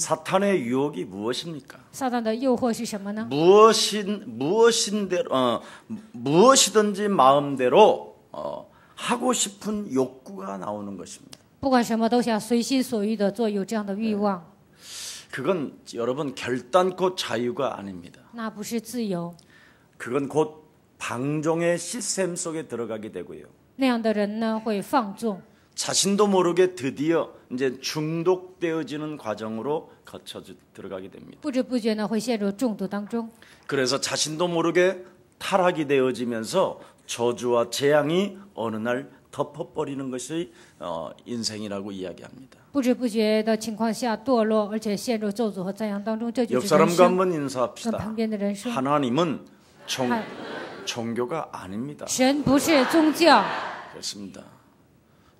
사탄의 유혹이 무엇입니까? 撒旦的诱惑是什么呢？ 무엇이든지 마음대로 하고 싶은 욕구가 나오는 것입니다. 不管什么都想随心所欲的做，有这样的欲望， 그건 여러분 결단코 자유가 아닙니다. 那不是自由。 그건 곧 방종의 시스템 속에 들어가게 되고요. 那样的人呢，会放纵， 자신도 모르게 드디어 이제 중독되어지는 과정으로 거쳐 들어가게 됩니다. 不知不觉呢，会陷入中毒当中。 그래서 자신도 모르게 타락이 되어지면서 저주와 재앙이 어느 날 덮어버리는 것이 인생이라고 이야기합니다. 不知不觉的情况下堕落，而且陷入咒诅和灾殃当中，这就 옆 是人 사람과 生。 한번 跟 인사합시다. 旁边的人说， 하나님은 종교가 아닙니다. 神不是宗教， 그렇습니다.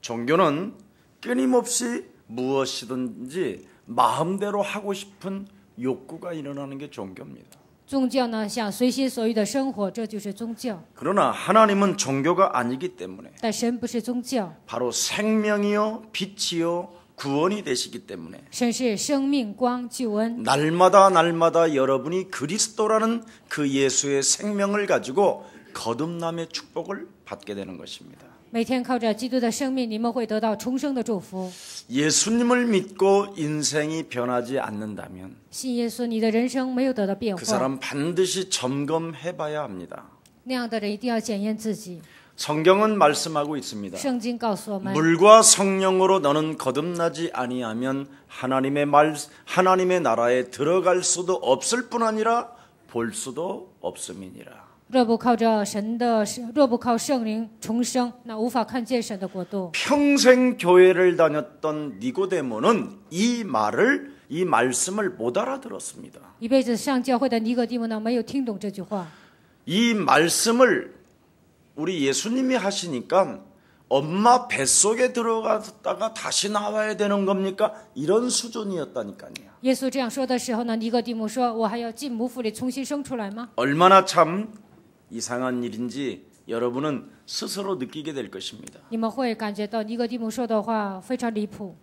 종교는 끊임없이 무엇이든지 마음대로 하고 싶은 욕구가 일어나는 게 종교입니다. 宗教呢想随心所欲的生活，这就是宗教。 그러나 하나님은 종교가 아니기 때문에 但神不是宗教， 바로 생명이요 빛이요 구원이 되시기 때문에 神是生命、光、救恩。 날마다 여러분이 그리스도라는 그 예수의 생명을 가지고 거듭남의 축복을 받게 되는 것입니다. 每天靠着基督的生命，你们会得到重生的祝福。 예수님을 믿고 인생이 변하지 않는다면 信耶稣，你的人生没有得到变 그 化， 사람 반드시 점검해봐야 합니다. 那样的人一定要检验自己。 성경은 말씀하고 있습니다. 圣经告诉我们， 물과 성령으로 너는 거듭나지 아니하면 하나님의 나라에 들어갈 수도 없을 뿐 아니라 볼 수도 없음이니라. 若不靠圣灵重生，那无法看见神的国度。 평생 교회를 다녔던 니고데모는 이 말씀을 못 알아들었습니다. 一辈子上教会的尼哥底母呢，没有听懂这句话。 이 말씀을 우리 예수님이 하시니까 엄마 뱃속에 들어갔다가 다시 나와야 되는 겁니까? 이런 수준이었다니까요. 耶稣这样说的时候呢，尼哥底母说：“我还要进母腹里重新生出来吗？” 얼마나 참 이상한 일인지 여러분은 스스로 느끼게 될 것입니다. 你们会感觉到尼哥底母说的话非常离谱。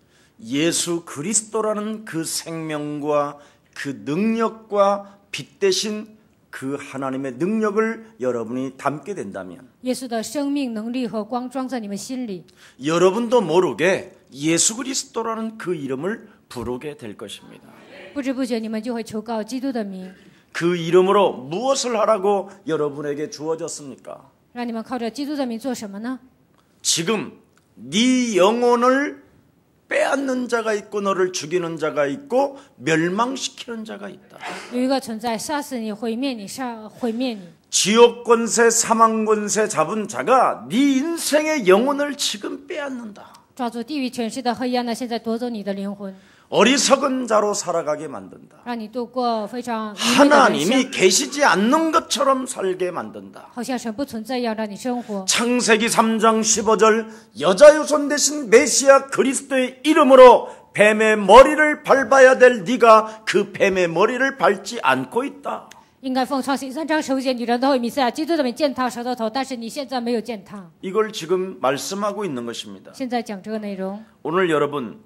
예수 그리스도라는 그 생명과 그 능력과 빛 대신 그 하나님의 능력을 여러분이 담게 된다면 耶稣的生命、能力和光装在你们心里， 여러분도 모르게 예수 그리스도라는 그 이름을 부르게 될 것입니다. 不知不觉你们就会求告基督的名， 그 이름으로 무엇을 하라고 여러분에게 주어졌습니까? 让你们靠着基督的名做什么呢？ 지금 네 영혼을 빼앗는 자가 있고 너를 죽이는 자가 있고 멸망시키는 자가 있다. 有一个存在杀死你、毁灭你、毁灭你。 지옥 권세, 사망 권세 잡은 자가 네 인생의 영혼을 지금 빼앗는다. 抓住地狱权势的黑暗呢，现在夺走你的灵魂， 어리석은 자로 살아가게 만든다. 让你度过非常愚昧的人 하나님이 生， 계시지 않는 것처럼 살게 만든다. 好像神不存在一样，让你生活。 창세기 3장 15절 여자 유손 대신 메시아 그리스도의 이름으로 뱀의 머리를 밟아야 될 네가 그 뱀의 머리를 밟지 않고 있다. 应该奉创新3章15节，女人都会弥赛亚基督的名践踏舌头头，但是你现在没有践踏。 이걸 지금 말씀하고 있는 것입니다. 现在讲这个内容， 오늘 여러분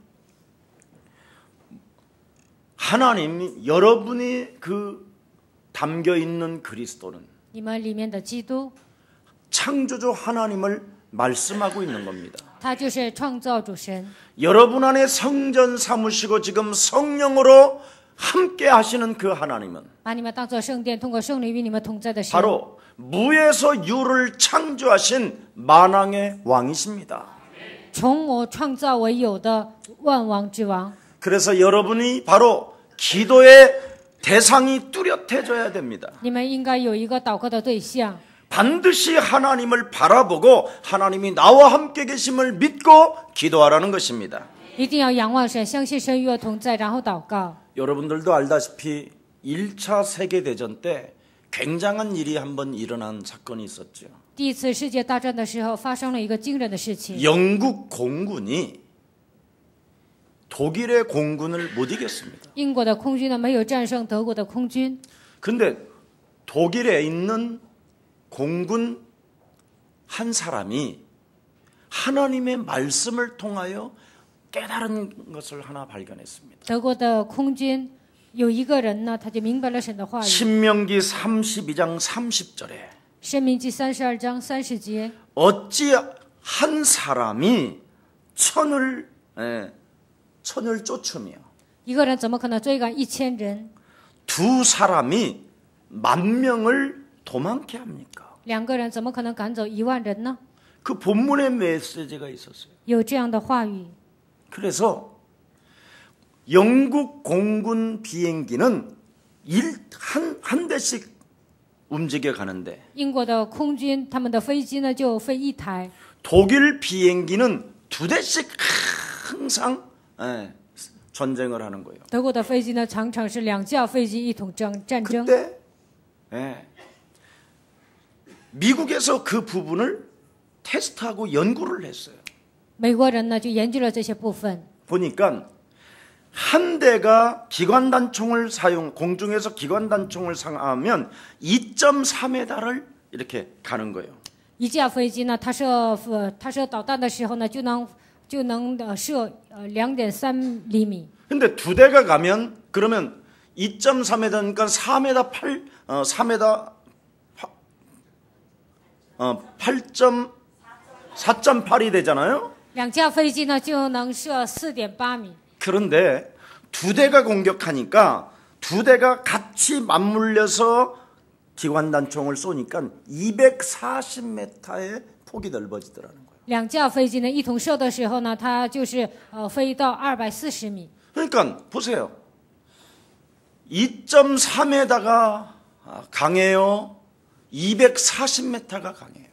하나님이 여러분이 그 담겨 있는 그리스도는 你们里面的基督， 창조주 하나님을 말씀하고 있는 겁니다. 他就是创造主神。 여러분 안에 성전 삼으시고 지금 성령으로 함께 하시는 그 하나님은 把你们当作圣殿，通过圣灵与你们同在的神， 바로 무에서 유를 창조하신 만왕의 왕이십니다. 从我创造为有的万王之王。 그래서 여러분이 바로 기도의 대상이 뚜렷해져야 됩니다. 你们应该有一个祷告的对象， 반드시 하나님을 바라보고 하나님이 나와 함께 계심을 믿고 기도하라는 것입니다. 一定要仰望神，相信神与我同在，然后祷告。 여러분들도 알다시피 1차 세계대전 때 굉장한 일이 한번 일어난 사건이 있었죠. 第一次世界大战的时候，发生了一个惊人的事情。 영국 공군이 독일의 공군을 못 이겼습니다. 英国的空军呢，没有战胜德国的空军。 근데 독일에 있는 공군 한 사람이 하나님의 말씀을 통하여 깨달은 것을 하나 발견했습니다. 德国的空军有一个人呢，他就明白了神的话语。 신명기 32장 30절에 申命记32章30节， 어찌 한 사람이 천을 쫓으며 一个人怎么可能追赶1000人？ 두 사람이 10,000명을 도망게 합니까? 两个人怎么可能赶走1万人呢？ 그 본문에 메시지가 있었어요. 有这样的话语。 그래서 영국 공군 비행기는 한 대씩 움직여 가는데 英国的空军他们的飞机呢就飞一台， 독일 비행기는 2대씩 항상 전쟁을 하는 거예요. 德国的飞机呢常常是2架飞机一同战争。 그때 미국에서 그 부분을 테스트하고 연구를 했어요. 美国人呢就研究了这些部分， 보니까 한 대가 기관단총을 공중에서 기관단총을 사용하면 2.4m를 이렇게 가는 거예요. 一架飞机呢，它射导弹的时候呢，就能射2.3厘米。 근데 두 대가 가면 그러면 2.3m니까 4.8이 되잖아요. 2架飞机呢就能射4.8米。 그런데 두 대가 공격하니까 두 대가 같이 맞물려서 기관단총을 쏘니까 240m의 폭이 넓어지더라는 거예요. 2架飞机呢一同射的时候呢，它就是飞到240米。 그러니까 보세요. 2.3m가 강해요. 240m가 강해요.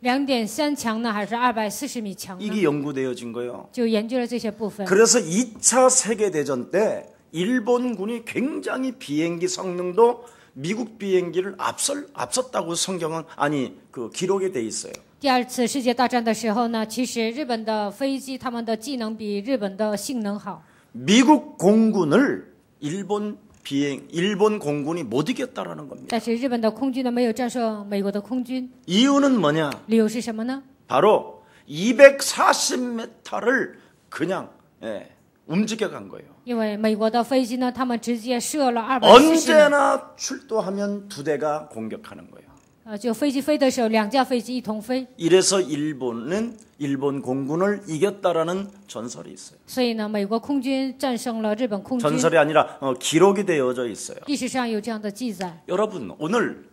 2.3强呢，还是240米强呢？ 이게 연구되어진 거예요. 就研究了这些部分。 그래서 2차 세계대전 때 일본군이 굉장히 비행기 성능도 미국 비행기를 앞섰다고 성경은 기록에 돼 있어요. 第2次世界大战的时候呢，其实日本的飞机他们的技能比日本的性能好。 미국 공군을 일본 공군이 못 이겼다라는 겁니다. 但是日本的空军呢没有战胜美国的空军， 이유는 뭐냐? 理由是什么呢？ 바로 240m를 그냥 움직여 간 거예요. 因为美国的飞机呢，他们直接射了240米。 언제나 출동하면 두 대가 공격하는 거예요. 就飞机飞的时候，2架飞机一同飞。 이래서 일본 공군을 이겼다라는 전설이 있어요. 所以呢，美国空军战胜了日本空军。 전설이 아니라 기록이 되어져 있어요. 历史上有这样的记载。 여러분, 오늘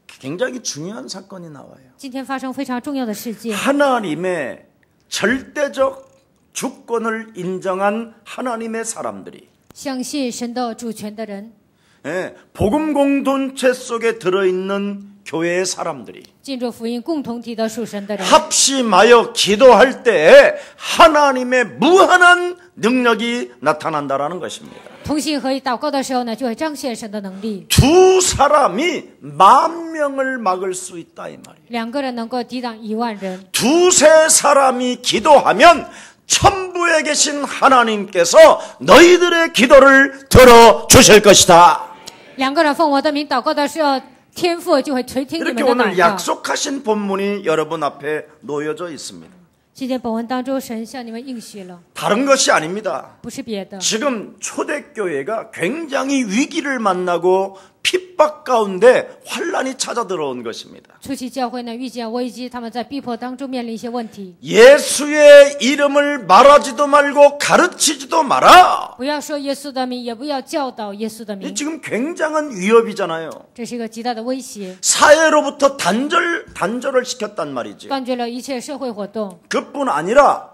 굉장히 중요한 사건이 나와요. 今天发生非常重要的事件， 하나님의 절대적 주권을 인정한 하나님의 사람들이 相信神的主权的人， 복음 공동체 속에 들어있는 교회의 사람들이 进入福音共同体的属神的人， 합심하여 기도할 때 하나님의 무한한 능력이 나타난다라는 것입니다. 同心合意祷告的时候呢，就会彰显神的能力。 두 사람이 10,000명을 막을 수 있다 이 말이에요. 2个人能够抵挡1万人， 두세 사람이 기도하면 천부에 계신 하나님께서 너희들의 기도를 들어주실 것이다. 2个人奉我的名祷告的时候，天父就会垂听你们 이렇게 的 오늘 祷告。 약속하신 본문이 여러분 앞에 놓여져 있습니다. 今天本文当中，神向你们应许了， 다른 것이 아닙니다. 不是别的。 지금 초대교회가 굉장히 위기를 만나고 핍박 가운데 환란이 찾아 들어온 것입니다. 初期教会呢遇见危机，他们在逼迫当中面临一些问题。 예수의 이름을 말하지도 말고 가르치지도 마라. 不要说耶稣的名，也不要教导耶稣的 이 名， 지금 굉장한 위협이잖아요. 这是一个极大的威胁， 사회로부터 단절을 시켰단 말이지. 断绝了一切社会活动， 그뿐 아니라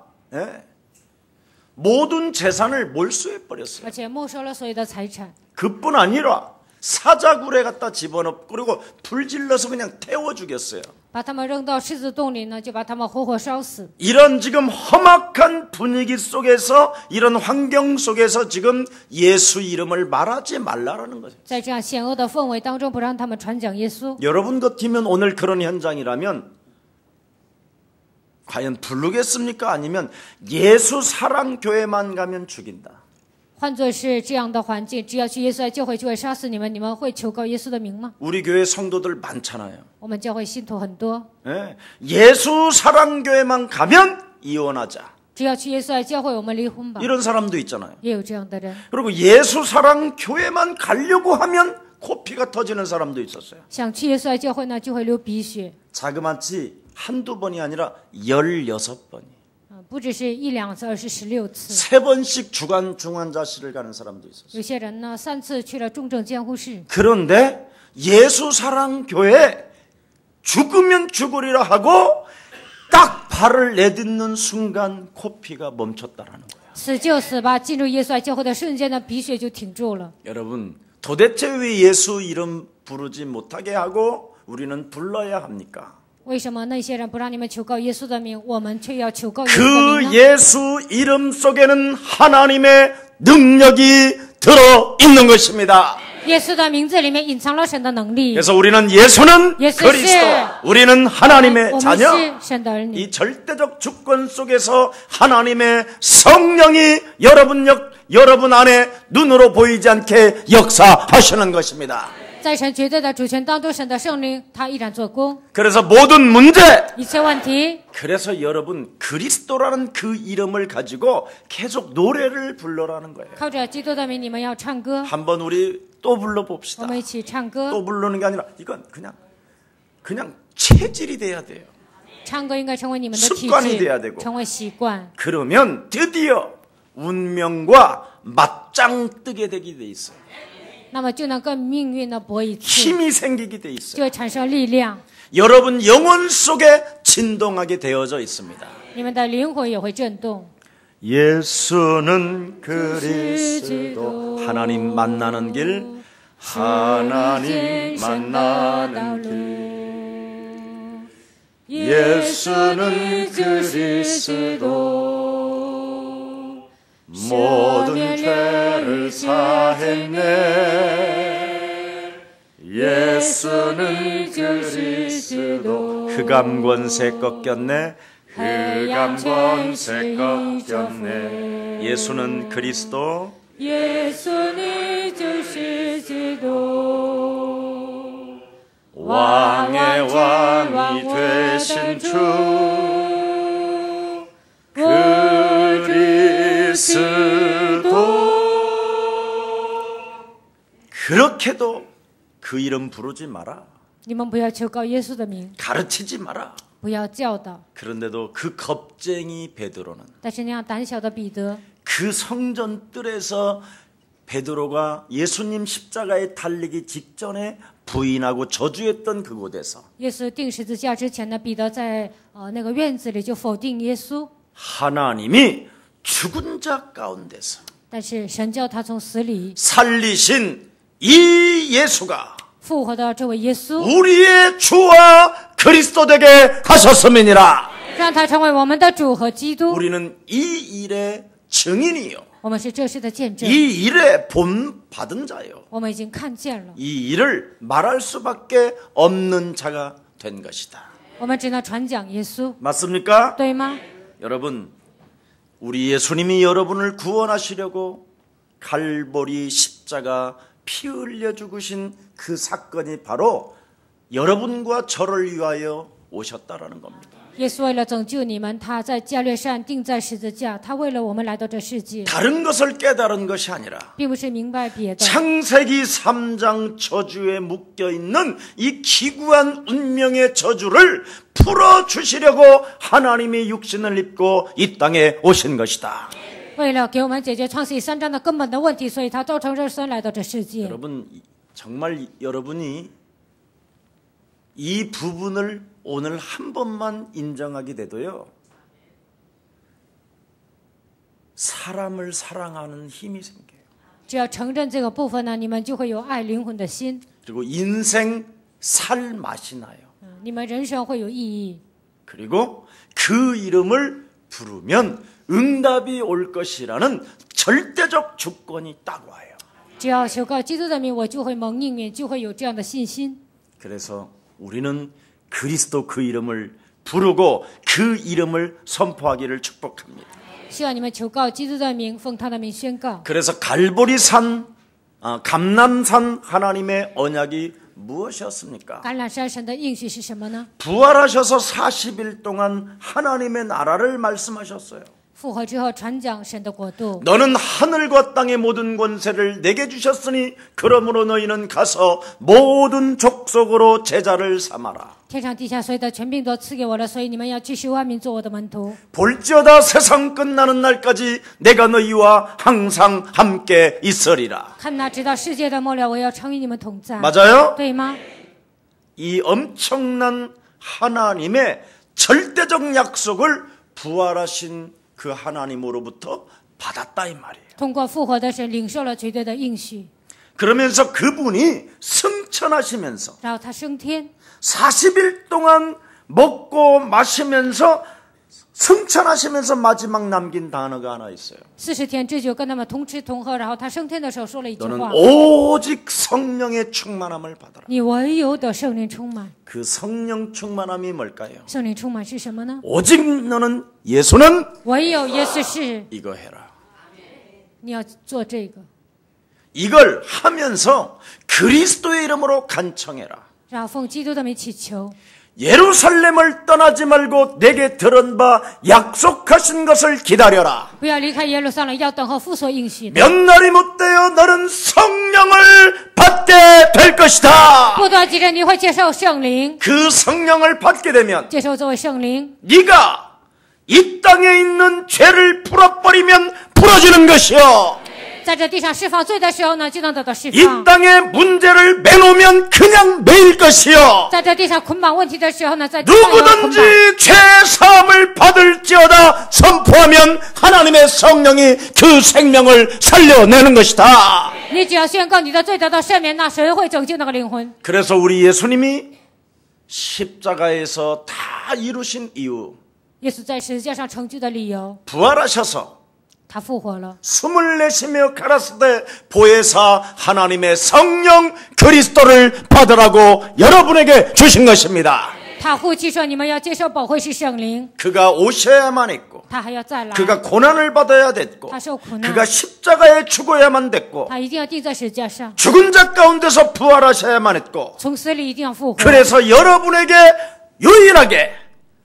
모든 재산을 몰수해 버렸어요. 而且没收了所有的财产。 그뿐 아니라 사자굴에 갖다 집어넣고 그리고 불 질러서 그냥 태워 죽였어요. 把他们扔到狮子洞里呢，就把他们活活烧死。 이런 지금 험악한 분위기 속에서 이런 환경 속에서 지금 예수 이름을 말하지 말라라는 거죠. 在这样险恶的氛围当中，不让他们传讲耶稣。 여러분 같으면 오늘 그런 현장이라면 과연 부르겠습니까? 아니면 예수 사랑 교회만 가면 죽인다. 换作是这样的环境，只要去耶稣的教会就会杀死你们，你们会求告耶稣的名吗？ 우리 교회 성도들 많잖아요. 我们教会信徒很多， 예수 사랑 교회만 가면 이혼하자. 只要去耶稣爱教会，我们离婚吧。 이런 사람도 있잖아요. 也有这样的人， 그리고 예수 사랑 교회만 가려고 하면 코피가 터지는 사람도 있었어요. 想去耶稣爱教会呢，就会流鼻血， 자그마치 한두 번이 아니라 16번이. 不只是1、2次，而是16次。 3번씩 주간 중환자실을 가는 사람도 있었어요. 有些人呢，3次去了重症监护室。 그런데 예수 사랑 교회 죽으면 죽으리라 하고 딱 발을 내딛는 순간 코피가 멈췄다라는 거예요. 死就死吧，进入耶稣爱教会的瞬间呢，鼻血就停住了。 여러분, 도대체 왜 예수 이름 부르지 못하게 하고 우리는 불러야 합니까? 为什么那些人不让你们求告耶稣的名，我们却要求告耶稣的名 그 呢？ 예수 이름 속에는 하나님의 능력이 들어 있는 것입니다. 耶稣的名字里面隐藏了神的能力。 그래서 우리는 예수는 예수 그리스도, 우리는 我 하나님의 们 자녀. 是神的儿女。 이 절대적 주권 속에서 하나님의 성령이 여러분 안에 눈으로 보이지 않게 역사하시는 것입니다. 在神绝对的主权当中，神的圣灵他依然做工， 그래서 모든 문제, 一切问题。 그래서 여러분 그리스도라는 그 이름을 가지고 계속 노래를 불러라는 거예요. 靠着基督的名，你们要唱歌， 한번 우리 또 我 불러봅시다. 们一起唱歌。 또 부르는 게 아니라 이건 그냥 체질이 돼야 돼요. 唱歌应该成为你们的体 습관이 돼야 되고 质，成为习惯。 그러면 드디어 운명과 맞짱 뜨게 되게 돼 있어요. 那么就能跟命运的搏一次， 힘이 생기게 돼 있어요. 就会产生力量， 여러분 영혼 속에 진동하게 되어져 있습니다. 你们的灵魂也会震动。 예수는 그리스도 하나님 만나는 길 하나님 만나는 길 예수는 그리스도 모든 죄를 사했네 예수는 그리스도 흑암 권세 꺾였네 흑암 권세 꺾였네 예수는 그리스도 耶稣，你就是基督， 왕의 왕이 되신 주 그리스도 그렇게도 그 이름 부르지 마라 你们不要求告耶稣的名， 가르치지 마라 不要教导。 그런데도 그 겁쟁이 베드로는 但是那样胆小的彼得， 그 성전 뜰에서 베드로가 예수님 십자가에 달리기 직전에 부인하고 저주했던 그곳에서 耶稣钉十字架之前呢，彼得在那个院子里就否定耶稣， 하나님이 죽은 자 가운데서 但是神叫他从死里 살리신 이 예수가 复活的这位耶稣， 우리의 주와 그리스도 되게 하셨음이니라 让他成为我们的主和基督。 우리는 이 일의 증인이요 我们是这事的见证， 이 일의 본받은 자요 我们已经看见了， 이 일을 말할 수밖에 없는 자가 된 것이다 我们只能传讲耶稣， 맞습니까? 对吗？ 여러분 우리 예수님이 여러분을 구원하시려고 갈보리 십자가 피 흘려 죽으신 그 사건이 바로 여러분과 저를 위하여 오셨다라는 겁니다. 耶稣为了拯救你们，他在加略山钉在十字架，他为了我们来到这世界， 다른 것을 깨달은 것이 아니라 并不是明白别的。 창세기 3장 저주에 묶여있는 이 기구한 운명의 저주를 풀어주시려고 하나님이 육신을 입고 이 땅에 오신 것이다. 为了给我们解决创世记3章的根本的问题，所以他造成肉身来到这世界。 여러분 정말 여러분이 이 부분을 오늘 한 번만 인정하게 돼도요. 사람을 사랑하는 힘이 생겨요. 只要承认这个部分呢，你们就会有爱灵魂的心， 그리고 인생 살 맛이 나요. 你们人生会有意义。 그리고 그 이름을 부르면 응답이 올 것이라는 절대적 주권이 딱 와요. 只要求告基督的名，我就会蒙应允，就会有这样的信心。 그래서 우리는 그리스도 그 이름을 부르고 그 이름을 선포하기를 축복합니다. 希望你们求告基督的名，奉他的名宣告。 그래서 갈보리산, 감람산 하나님의 언약이 무엇이었습니까? 橄榄山神的应许是什么呢？ 부활하셔서 40일 동안 하나님의 나라를 말씀하셨어요. 复活之后传讲神的国度。 너는 하늘과 땅의 모든 권세를 내게 주셨으니 그러므로 너희는 가서 모든 족속으로 제자를 삼아라. 天上地下所有的权柄都赐给我了，所以你们要继续万民做我的门徒。 볼지어다 세상 끝나는 날까지 내가 너희와 항상 함께 있으리라. 看哪，直到世界的末了，我要常与你们同在。 맞아요? 对吗？ 이 엄청난 하나님의 절대적 약속을 부활하신 그 하나님으로부터 받았다 이 말이에요. 通过复活的神领受了绝对的应许， 그러면서 그분이 승천하시면서 然后他升天， 40일 동안 먹고 마시면서 승천하시면서 마지막 남긴 단어가 하나 있어요. 40天之久跟他们同吃同喝，然后他升天的时候说了一句 너는 话： 오직 성령의 충만함을 받아라. 你唯有得圣灵充满。 그 성령 충만함이 뭘까요? 圣灵充满是什么呢？ 오직 너는 예수는 唯有耶稣是， 이거 해라. 你要做这个， 이걸 하면서 그리스도의 이름으로 간청해라. 然后奉基督的名祈求， 예루살렘을 떠나지 말고 내게 들은 바 약속하신 것을 기다려라. 不要离开耶路撒冷，要等候父所应许的。 몇 날이 못되어 너는 성령을 받게 될 것이다. 不多几日你会接受圣灵， 그 성령을 받게 되면 接受作为圣灵， 네가 이 땅에 있는 죄를 풀어버리면 풀어지는 것이요. 在这地上释放罪的时候呢，就能得到释 이 放； 땅의 문제를 매놓으면 그냥 매일 것이요. 在这地上捆绑问题的时候呢，在地上要捆绑。 누구든지 죄 사함을 받을지어다 선포하면 하나님의 성령이 그 생명을 살려내는 것이다. 你只要宣告你的罪得到赦免，那神会拯救那个灵魂。 그래서 우리 예수님이 십자가에서 다 이루신 이유, 耶稣在十字架上成就的理由， 부활하셔서 他复活了， 숨을 내쉬며 가라사대 보혜사 하나님의 성령 그리스도를 받으라고 여러분에게 주신 것입니다. 他呼气说：“你们要接受保惠师圣灵。 그가 오셔야만 했고 他还要再来， 그가 고난을 받아야 됐고 他受苦难， 그가 십자가에 죽어야만 됐고 他一定要钉在十字架上， 죽은 자 가운데서 부활하셔야만 했고 从死里一定要复活。 그래서 여러분에게 유일하게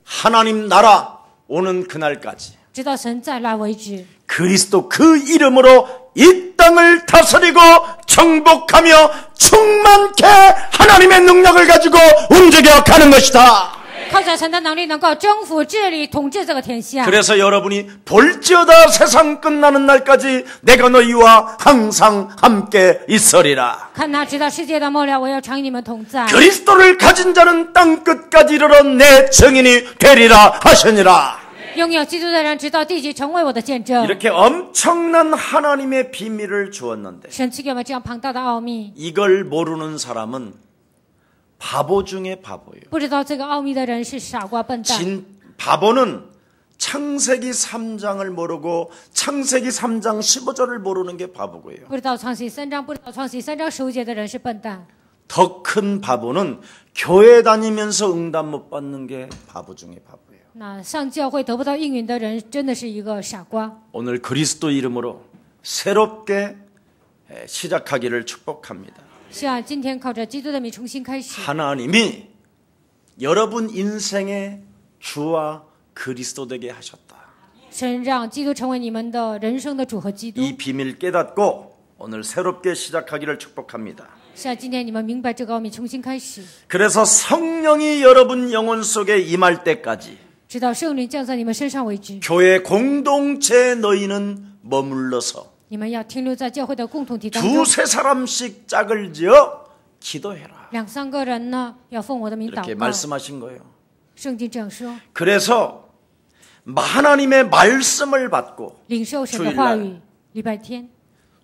하나님 나라 오는 그날까지 直到神再来为止。 그리스도 그 이름으로 이 땅을 다스리고 정복하며 충만케 하나님의 능력을 가지고 움직여 가는 것이다. 靠着神的能力，能够征服、治理、统治这个天下。 그래서 여러분이 볼지어다 세상 끝나는 날까지 내가 너희와 항상 함께 있으리라. 看哪，直到世界的末了，我要常与你们同在。 그리스도를 가진 자는 땅 끝까지 이르러 내 증인이 되리라 하시니라. 拥有基督的人，直到地极成为我的见证。 이렇게 엄청난 하나님의 비밀을 주었는데 神赐给我们这样庞大的奥秘， 이걸 모르는 사람은 바보 중에 바보예요. 不知道这个奥秘的人是傻瓜笨蛋。 바보는 창세기 3장을 모르고 창세기 3장 15절을 모르는 게 바보고요. 不知道创世3章，不知道创世3章15节的人是笨蛋。 더 큰 바보는 교회 다니면서 응답 못 받는 게 바보 중에 바보예요. 那上教会得不到应允的人，真的是一个傻瓜。 오늘 그리스도 이름으로 새롭게 시작하기를 축복합니다. 希望今天靠着基督的名重新开始。 하나님이 여러분 인생의 주와 그리스도 되게 하셨다. 神让基督成为你们的人生的主和基督。 이 비밀 깨닫고 오늘 새롭게 시작하기를 축복합니다. 希望今天你们明白这个奥秘，重新开始， 그래서 성령이 여러분 영혼 속에 임할 때까지 直到圣灵降在你们身上为止。 교회 공동체에 너희는 머물러서 你们要停留在教会的共同体当中。 두세 사람씩 짝을 지어 기도해라. 2-3个人呢，要奉我的名祷 이렇게 告。 말씀하신 거예요. 圣经这样说， 그래서 하나님의 말씀을 받고 领受神的话语。礼拜天，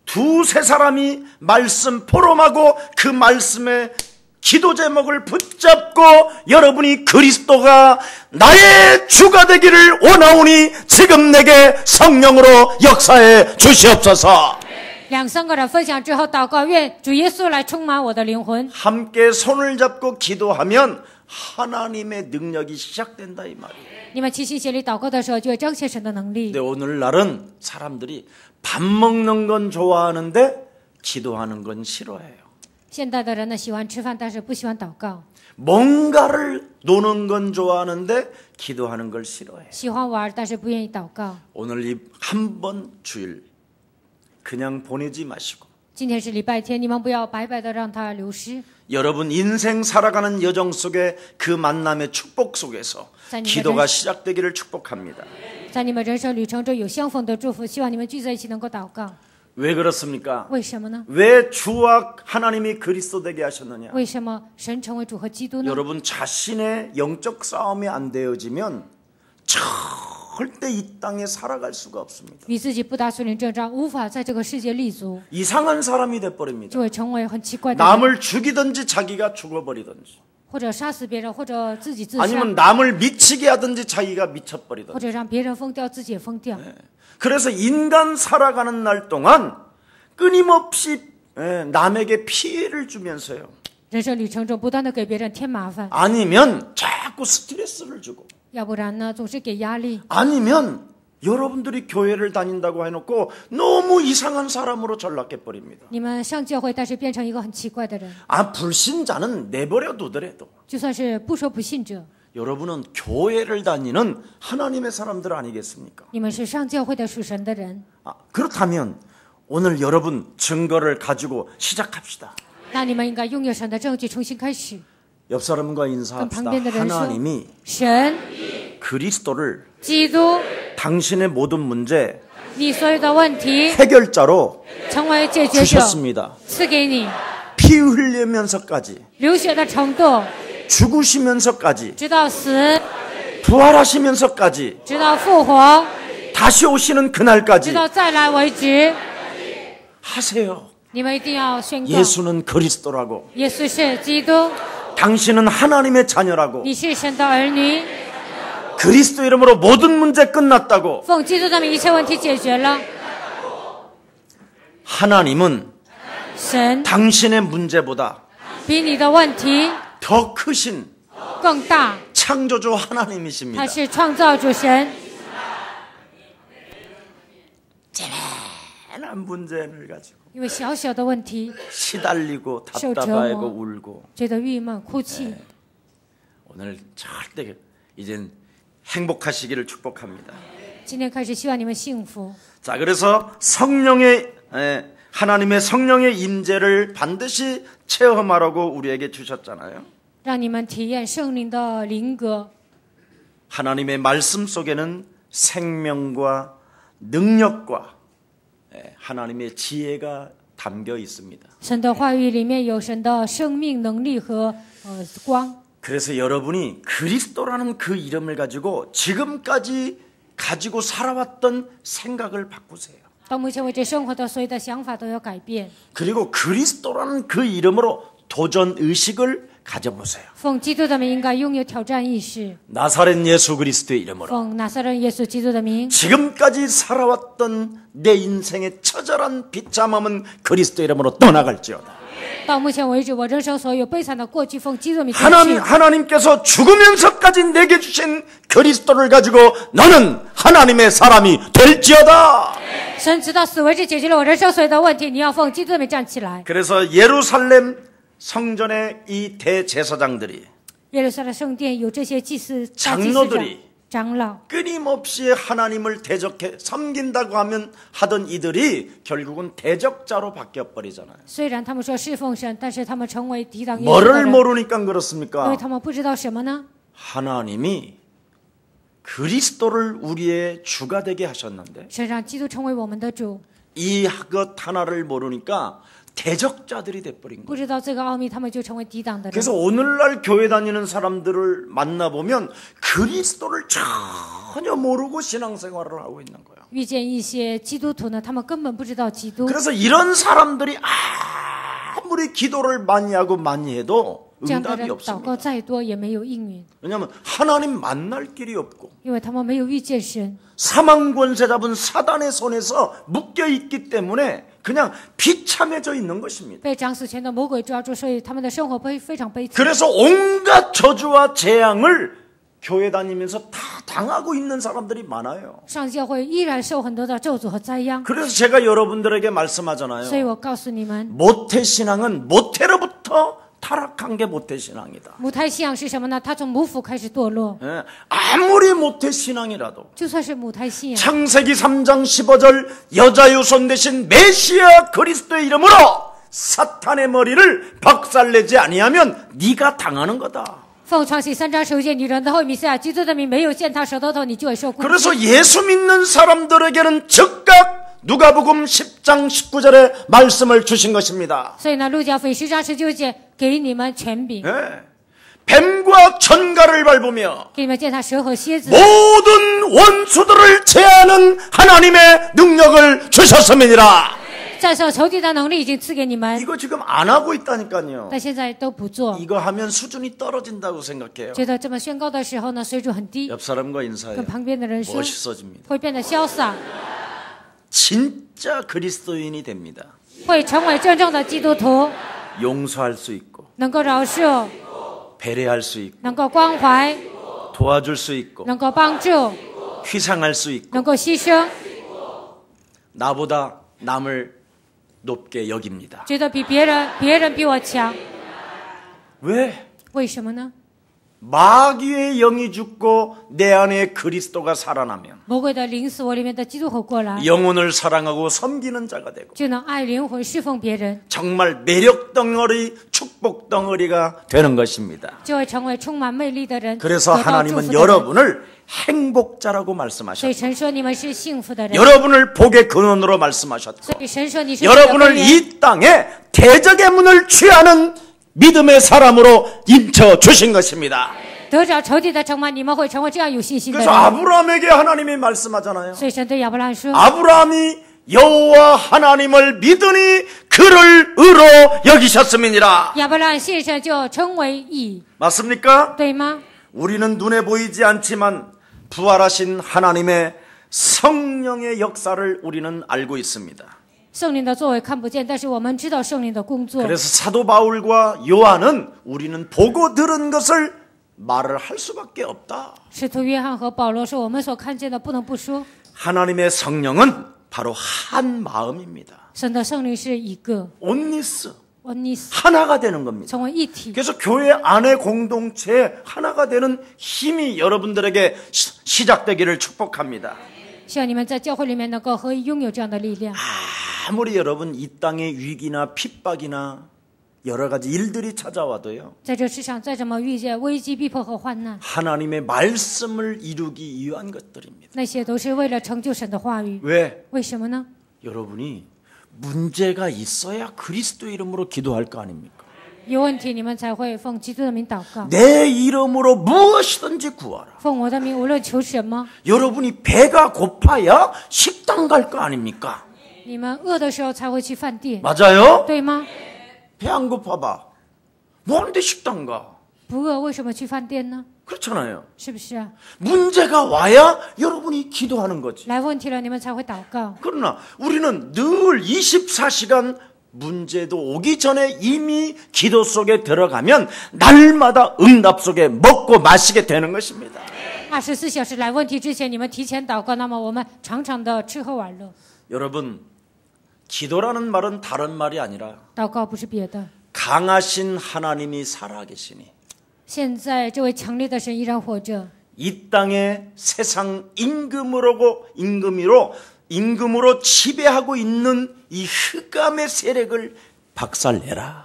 두세 사람이 말씀 포럼하고 그 말씀의 기도 제목을 붙잡고 여러분이 그리스도가 나의 주가 되기를 원하오니 지금 내게 성령으로 역사해 주시옵소서. 2-3个人分享之后祷告，愿主耶稣来充满我的灵魂。 함께 손을 잡고 기도하면 하나님의 능력이 시작된다 이 말이에요. 你们齐心协力祷告的时候，就会彰显神的能力。 근데 오늘날은 사람들이 밥 먹는 건 좋아하는데 기도하는 건 싫어해요. 现代的人呢，喜欢吃饭，但是不喜欢祷告。 뭔가를 노는 건 좋아하는데 기도하는 걸 싫어해. 喜欢玩，但是不愿意祷告。 오늘 이 한 번 주일 그냥 보내지 마시고 今天是礼拜天，你们不要白白的让它流失。 여러분 인생 살아가는 여정 속에 그 만남의 축복 속에서 기도가 시작되기를 축복합니다. 在你们人生旅程中有相逢的祝福，希望你们聚在一起能够祷告。 왜 그렇습니까? 为什么呢？ 왜 주와 하나님이 그리스도 되게 하셨느냐? 为什么神成为主和基督呢？ 여러분 자신의 영적 싸움이 안 되어지면 절대 이 땅에 살아갈 수가 없습니다. 与自己不打属灵征战，无法在这个世界立足， 이상한 사람이 돼버립니다. 就会成为很奇怪的人， 남을 죽이든지 자기가 죽어버리든지 或者杀死别人，或者自己自杀， 아니면 남을 미치게 하든지 자기가 或 미쳐버리든지 者让别人疯掉，自己也疯掉。 그래서 인간 살아가는 날 동안 끊임없이 남에게 피해를 주면서요. 人生旅程中不断的给别人添麻烦， 아니면 자꾸 스트레스를 주고 要不然呢总是给压力， 아니면 여러분들이 교회를 다닌다고 해놓고 너무 이상한 사람으로 전락해버립니다. 你们上教会，但是变成一个很奇怪的人。 불신자는 내버려 두더라도 就算是不说不信者， 여러분은 교회를 다니는 하나님의 사람들 아니겠습니까? 你们是上教会的属神的人。 그렇다면 오늘 여러분 증거를 가지고 시작합시다. 那你们应该拥有神的证据，重新开始。 옆 사람과 跟 인사합시다. 旁边的人说 하나님이 神 그리스도를 基督， 당신의 모든 문제 你所有的问题 해결자로 成为解决者， 주셨습니다. 赐给你 피 흘리면서까지 流血的程度， 죽으시면서까지 直到死， 부활하시면서까지 直到复活， 다시 오시는 直 그날까지 到再来为止。 하세요. 你们一定要宣告， 예수는 그리스도라고 耶稣是基督， 당신은 하나님의 자녀라고 你是神的儿女， 그리스도 이름으로 모든 문제 끝났다고 奉基督的名，一切问题解决了。 하나님은 神 당신의 문제보다 比你的问题 더 크신 更大， 창조주 하나님이십니다. 他是创造主神。 한 문제를 가지고 因为小小的问题 시달리고 답답하고 울고 觉得郁闷、哭泣。 오늘 절대 이젠 행복하시기를 축복합니다. 今天开始，希望你们幸福。 자, 그래서 하나님의 성령의 임재를 반드시 체험하라고 우리에게 주셨잖아요. 让你们体验圣灵的灵格。 하나님의 말씀 속에는 생명과 능력과 하나님의 지혜가 담겨 있습니다. 神的话语里面有神的生命、能力和光。 그래서 여러분이 그리스도라는 그 이름을 가지고 지금까지 가지고 살아왔던 생각을 바꾸세요. 到目前为止，生活的所有的想法都要改变。 그리고 그리스도라는 그 이름으로 도전 의식을 가져보세요. 奉基督的名，应该拥有挑战意识。 나사렛 예수 그리스도의 이름으로 奉拿撒勒耶稣基督的名， 지금까지 살아왔던 내 인생의 처절한 비참함은 그리스도 이름으로 떠나갈지어다. 到目前为止，我人生所有悲惨的过去，奉基督的名脱去。 하나님께서 죽으면서까지 내게 주신 그리스도를 가지고 너는 하나님의 사람이 될지어다. 神直到死为止解决了我人生所有的问题，你要奉基督的名站起来。 그래서 예루살렘 성전의 이 대제사장들이 耶路撒冷圣殿有这些祭司、大祭司 장로들이 长老， 끊임없이 하나님을 대적해 섬긴다고 하면 하던 이들이 결국은 대적자로 바뀌어버리잖아요. 虽然他们说侍奉神，但是他们成为抵挡耶稣的 뭐를 人， 모르니까 因 그렇습니까? 为他们不知道什么呢？ 하나님이 그리스도를 우리의 주가 되게 하셨는데 神让基督成为我们的主， 이것 하나를 모르니까 대적자들이 돼버린 不 거예요. 知道这个奥秘，他们就成为抵挡的人。 그래서 오늘날 교회 다니는 사람들을 만나보면 그리스도를 전혀 모르고 신앙생활을 하고 있는 거예요. 遇见一些基督徒呢，他们根本不知道基督。 그래서 이런 사람들이 아무리 기도를 많이 하고 많이 해도 这样的 응답이 人祷 없습니다. 告再多也没有应允， 왜냐하면 하나님 만날 길이 없고 因为他们没有遇见神。 사망 권세 잡은 사단의 손에서 묶여 있기 때문에 그냥 비참해져 있는 것입니다. 被掌死权的魔鬼抓住，所以他们的生活非常悲惨。 그래서 온갖 저주와 재앙을 교회 다니면서 다 당하고 있는 사람들이 많아요. 上教会依然受很多的咒诅和灾殃， 그래서 제가 여러분들에게 所以 말씀하잖아요. 我告诉你们， 모태신앙은 모태로부터 타락한 게 모태신앙이다. 母胎信仰是什么呢？他从母腹开始堕落。 예, 아무리 모태신앙이라도 就算是母胎信仰， 창세기 3장 15절 여자 유손 대신 메시아 그리스도의 이름으로 사탄의 머리를 박살내지 아니하면 네가 당하는 거다. 奉创世3章15节，你人的后弥赛亚基督的名没有践踏舌头头，你就会受攻击。 그래서 예수 믿는 사람들에게는 즉각 누가복음 10장 19절에 말씀을 주신 것입니다. 所以呢，路加福音10章19节给你们权柄， 예. 뱀과 전갈을 밟으며 给你们践踏蛇和蝎子， 모든 원수들을 제하는 하나님의 능력을 주셨음이니라. 战胜仇敌的能力已经赐给你们， 이거 지금 안 하고 있다니까요. 但现在都不做。 이거 하면 수준이 떨어진다고 생각해요. 觉得这么宣告的时候呢，水准很低， 옆 사람과 인사해요. 跟旁边的人说， 멋있어집니다. 会变得潇洒， 진짜 그리스도인이 됩니다. 会成为真正的基督徒， 용서할 수 있고 能够饶恕， 배려할 수 있고 能够关怀， 도와줄 수 있고 能够帮助， 희생할 수 있고 能够牺牲， 나보다 남을 높게 여깁니다. 觉得别人比我强， 왜? 为什么呢？ 마귀의 영이 죽고 내 안에 그리스도가 살아나면 魔鬼的灵死我里面的基督活过来， 영혼을 사랑하고 섬기는 자가 되고 就能爱灵魂，侍奉别人， 정말 매력 덩어리, 축복 덩어리가 되는 것입니다. 就会成为充满魅力的人。 그래서 得到祝福 하나님은 的人 여러분을 행복자라고 所以 말씀하셨고 神说你们是幸福的人， 여러분을 복의 근원으로 말씀하셨고 所以神说你是 여러분을 福的根源 이 땅에 대적의 문을 취하는 믿음의 사람으로 인쳐 주신 것입니다. 得着仇敌的城门，你们会成为这样有信心的 그래서 人。 아브라함에게 하나님이 말씀하잖아요. 所以神对亚伯拉罕说， 아브라함이 여호와 하나님을 믿으니 그를 의로 여기셨음이니라. 亚伯拉罕信神就称为义， 맞습니까? 对吗？ 우리는 눈에 보이지 않지만 부활하신 하나님의 성령의 역사를 우리는 알고 있습니다. 圣灵的作为看不见，但是我们知道圣灵的工作。 그래서 사도 바울과 요한은 우리는 보고 들은 것을 말을 할 수밖에 없다. 使徒约翰和保罗说，我们所看见的不能不说。 하나님의 성령은 바로 한 마음입니다. 神的圣灵是一个 온니스, ，oneness， 하나가 되는 겁니다. 成为一体。 그래서 교회 안의 공동체에 하나가 되는 힘이 여러분들에게 시작되기를 축복합니다. 希望你们在教会里面能够合一，拥有这样的力量。 아무리 여러분 이 땅의 위기나 핍박이나 여러 가지 일들이 찾아와도요. 在这世上，再怎么遇见危机、逼迫和患难， 하나님의 말씀을 이루기 위한 것들입니다. 那些都是为了成就神的话语。 왜? 为什么呢？ 여러분이 문제가 있어야 그리스도 이름으로 기도할 거 아닙니까? 有问题，你们才会奉基督的名祷告， 내 이름으로 무엇이든지 구하라. 奉我的名，无论求什么。 여러분이 배가 고파야 식당 갈 거 아닙니까? 你们饿的时候才会去饭店， 맞아요? 对吗？ 배 안 고파봐. 뭐하는데 식당 가? 不饿为什么去饭店呢？ 그렇잖아요. 是不是啊？ 문제가 와야 여러분이 기도하는 거지. 来问题了，你们才会祷告。 그러나 우리는 늘 24시간 문제도 오기 전에 이미 기도 속에 들어가면 날마다 응답 속에 먹고 마시게 되는 것입니다. 24小时来问题之前，你们提前祷告，那么我们常常的吃喝玩乐。 여러분, 기도라는 말은 다른 말이 아니라 祷告不是别的， 강하신 하나님이 살아계시니 现在这位强烈的神依然活着， 이 땅에 세상 임금으로 지배하고 있는 이 흑암의 세력을 박살내라.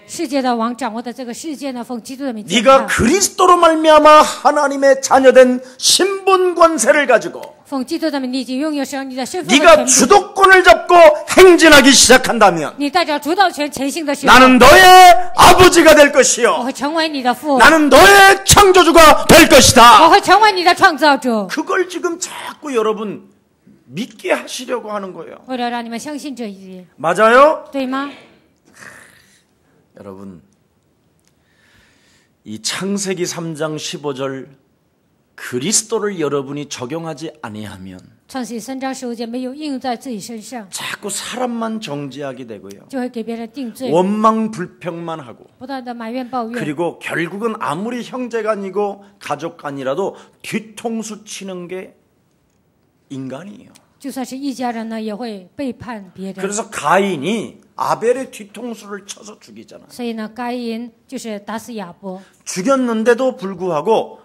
世界的王掌握的这个世界呢，奉基督的名践 네가 踏， 그리스도로 말미암아 하나님의 자녀된 신분 권세를 가지고 奉基督的名，你已经拥有神你的身份和 네가 权柄。 주도권을 잡고 행진하기 시작한다면 你带着主导权前行的时候， 나는 너의 아버지가 될 我 것이요 会成为你的父， 나는 너의 창조주가 될 我 것이다. 会成为你的创造者。 그걸 지금 자꾸 여러분 믿게 하시려고 하는 거예요. 为了让你们相信这一点， 맞아요? 对吗？ 여러분, 이 창세기 3장 15절 그리스도를 여러분이 적용하지 아니하면 创世3章15节没有应用在自己身上， 자꾸 사람만 정죄하게 되고요. 就会给别人定罪， 원망 불평만 하고 不断的埋怨抱怨， 그리고 결국은 아무리 형제가 아니고 가족 아니라도 뒤통수 치는 게 인간이에요. 就算是一家人呢，也会背叛别人。 그래서 가인이 아벨의 뒤통수를 쳐서 죽이잖아요. 所以呢，该隐就是打死亚伯， 죽였는데도 불구하고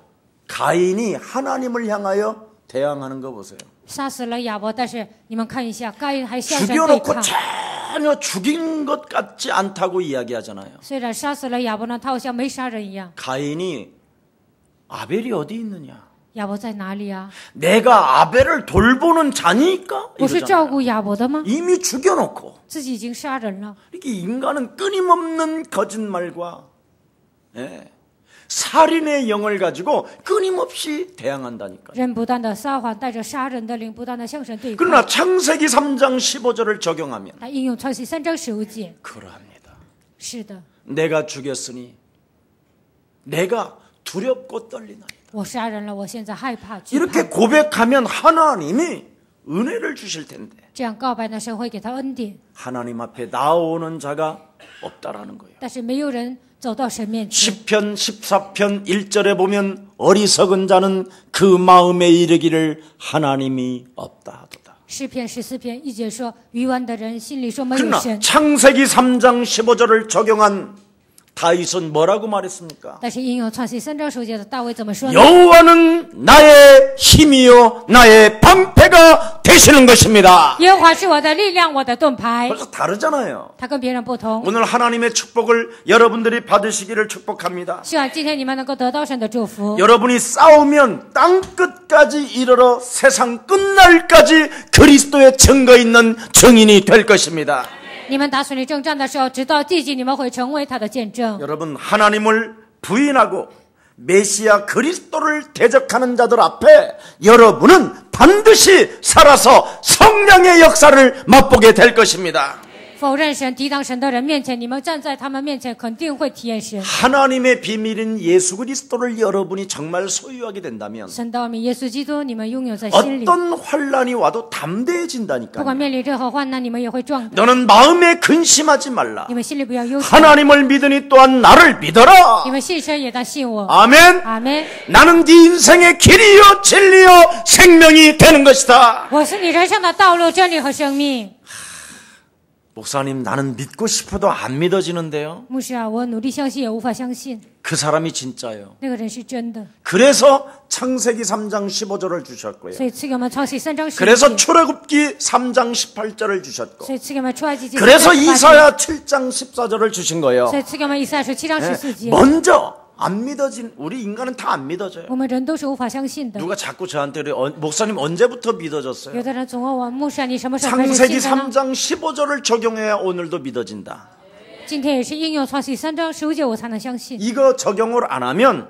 가인이 하나님을 향하여 대항하는 거 보세요. 杀死了亚伯，但是你们看一下，该隐还向神对 죽여놓고 抗。 전혀 죽인 것 같지 않다고 이야기하잖아요. 虽然杀死了亚伯呢，他好像没杀人一样。 가인이 아벨이 어디 있느냐? 亚伯在哪里啊？ 내가 아벨을 돌보는 자니까 我是照 이러잖아요. 顾亚伯的吗？ 이미 죽여놓고 自己已经杀人了。 이렇게 인간은 끊임없는 거짓말과 살인의 영을 가지고 끊임없이 대항한다니까요. 人不断的撒谎，带着杀人的灵，不断的向神对抗。 그러나 창세기 3장 15절을 적용하면 他应用创世3章15节， 그러합니다. 是的， 내가 죽였으니 내가 두렵고 떨리나이다. 我杀人了，我现在害怕惧 이렇게 怕。 고백하면 하나님이 은혜를 주실 텐데 这样告白呢，神会给他恩典， 하나님 앞에 나오는 자가 없다라는 거예요. 但是没有人走到神面前。 10편 14편 1절에 보면 어리석은 자는 그 마음에 이르기를 하나님이 없다 하도다. 诗篇14篇1节说，愚顽的人心里说没有 그러나 神， 창세기 3장 15절을 적용한 다윗은 뭐라고 말했습니까? 但是应用创世3章15节的大卫怎么说呢？ 여호와는 나의 힘이요 나의 방패가 되시는 것입니다. 耶和华是我的力量，我的盾牌。 벌써 다르잖아요. 他跟别人不同。 오늘 하나님의 축복을 여러분들이 받으시기를 축복합니다. 希望今天你们能够得到神的祝福。 여러분이 싸우면 땅끝까지 이르러 세상 끝날까지 그리스도의 증거 있는 증인이 될 것입니다. 你们打属灵征战的时候，直到地极，你们会成为他的见证。 여러분 하나님을 부인하고 메시아 그리스도를 대적하는 자들 앞에 여러분은 반드시 살아서 성령의 역사를 맛보게 될 것입니다. 否认神、抵挡神的人面前，你们站在他们面前，肯定会体验神。 하나님의 비밀인 예수 그리스도를 여러분이 정말 소유하게 된다면 神的奥秘，耶稣基督，你们拥有在心里。 어떤 환란이 와도 不 담대해진다니까요. 管面临任何患难，你们也会壮胆。 너는 마음에 근심하지 말라. 你们心里不要忧愁， 하나님을 믿으니 또한 나를 믿어라. 你们信神也当信我。 아멘. 阿门。 나는 네 인생의 길이요 진리요 생명이 되는 것이다. 我是你人生的道路、真理和生命。 목사님 나는 믿고 싶어도 안 믿어지는데요. 牧师啊，我努力相信也无法相信， 그 사람이 진짜요. 那个人是真的， 그래서 창세기 3장 15절을 주셨고요. 所以赐给我们创世3章15 그래서 节， 출애굽기 3장 18절을 주셨고 所以赐给我们出埃及记 그래서 3章18节， 이사야 7장 14절을 주신 거예요. 所以赐给我们以赛亚书7章14节。 먼저 안 믿어진 우리 인간은 다 안 믿어져요. 我们人都是无法相信的。 누가 자꾸 저한테 그래, 목사님 언제부터 믿어졌어요? 有的人总问我，牧师啊，你什么时候开始 창세기 信的呢？ 3장 15절을 적용해야 오늘도 믿어진다. 今天也是应用创世3章15节，我才能相信。 이거 적용을 안 하면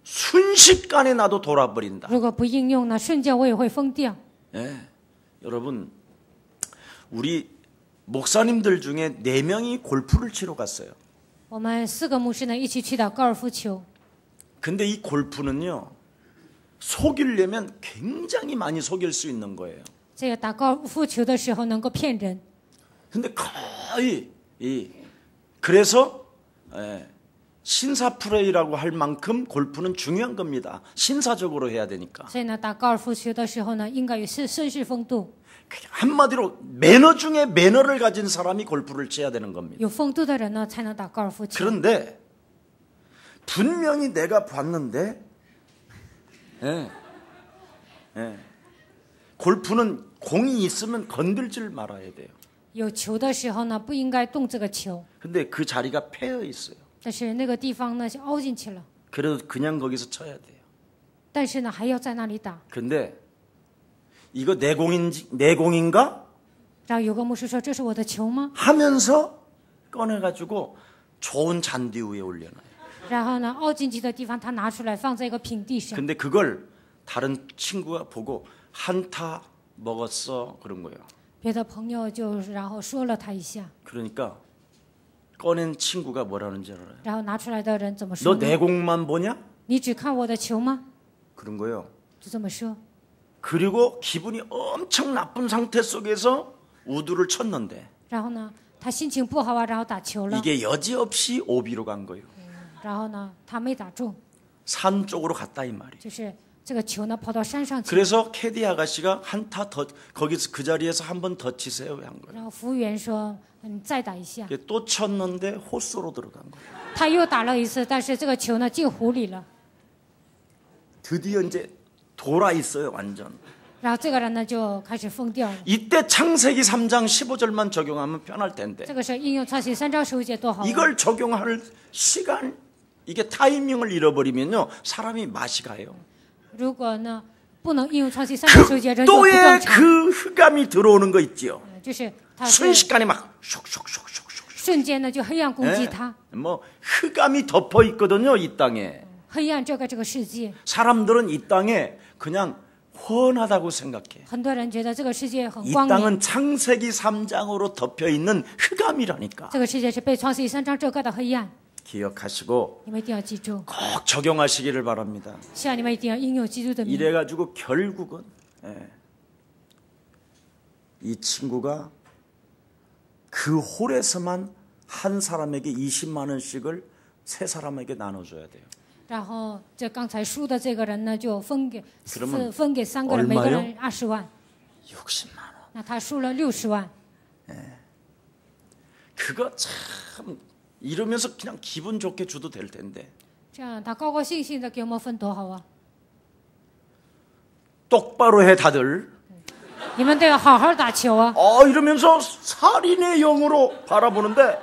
순식간에 나도 돌아버린다. 如果不应用呢，瞬间我也会疯掉。 예, 여러분 우리 목사님들 중에 4명이 골프를 치러 갔어요. 我们4个牧师呢一起去打高尔夫球， 근데 이 골프는요 속이려면 굉장히 많이 속일 수 있는 거예요. 这个打高尔夫球的时候能够骗人， 근데 거의 그래서 신사 플레이라고 할 만큼 골프는 중요한 겁니다. 신사적으로 해야 되니까. 所以呢，打高尔夫球的时候呢，应该有绅士风度， 한마디로 매너 중에 매너를 가진 사람이 골프를 쳐야 되는 겁니다. 有风度的人呢才能打高尔夫球。 그런데 분명히 내가 봤는데 골프는 공이 있으면 건들질 말아야 돼요. 有球的时候呢，不应该动这个球， 근데 그 자리가 패여 있어요. 但是那个地方呢就凹进去了， 그래도 그냥 거기서 쳐야 돼요. 但是呢还要在那里打。 근데 이거 내 공인가? 然后有个牧师说：“这是我的球吗 하면서 꺼내가지고 좋은 잔디 위에 올려놔요. ？”然后呢，凹进去的地方他拿出来放在一个平地上。 근데 그걸 다른 친구가 보고 한타 먹었어 그런 거예요. 别的朋友就然后说了他一下， 그러니까 꺼낸 친구가 뭐라는지 알아요? 然后拿出来的人怎么说 너 呢？ 내 공만 보냐? 你只看我的球吗？ 그런 거예요. 就这么说。 그리고 기분이 엄청 나쁜 상태 속에서 우두를 쳤는데 然后呢，他心情不好啊，然后打球了。 이게 여지없이 오비로 간 거예요. 然后呢，他没打中， 산 쪽으로 갔다 이 말이에요. 就是这个球呢跑到山上去， 그래서 캐디 아가씨가 한타 더 거기서 그 자리에서 한 번 더 치세요 한 거예요. 然后服务员说：“你再打一下。 또 쳤는데 호수로 들어간 거예요. ”他又打了一次，但是这个球呢进湖里了。 드디어 이제 돌아 있어요 완전. 然后这个人呢就开始疯掉了。 이때 창세기 3장 15절만 적용하면 편할 텐데 这个是应用创世3章15节多好啊！ 이걸 적용할 시간 이게 타이밍을 잃어버리면요 사람이 맛이 가요. 如果呢不能应用创世3章15节，人就不 또의 正常。 그 흑암이 들어오는 거 있지요. 就是他是 순식간에 막 슉슉슉슉슉 瞬间呢就黑暗攻击他， 뭐 흑암이 덮어 있거든요 이 땅에. 黑暗遮盖这个世界。 사람들은 이 땅에 그냥 훤하다고 생각해. 很多人觉得这个世界很 이 光明， 땅은 창세기 3장으로 덮여 있는 흑암이라니까. 这个世界是被创世3章遮盖的黑暗。 기억하시고 你们一定要记住， 꼭 적용하시기를 바랍니다. 希望你们一定要应用基督的名。 이래가지고 결국은 이 친구가 그 홀에서만 한 사람에게 20만 원씩을 세 사람에게 나눠줘야 돼요. 然后这刚才输的这个人呢，就分给3个 얼마요 人，每个人20万。 60만 원. 那他输了60万， 그거 참 이러면서 그냥 기분 좋게 줘도 될 텐데 这样他高高兴兴的给我们分多好啊！ 똑바로 해 다들. 你们都要好好打球啊！ 이러면서 살인의 영으로 바라보는데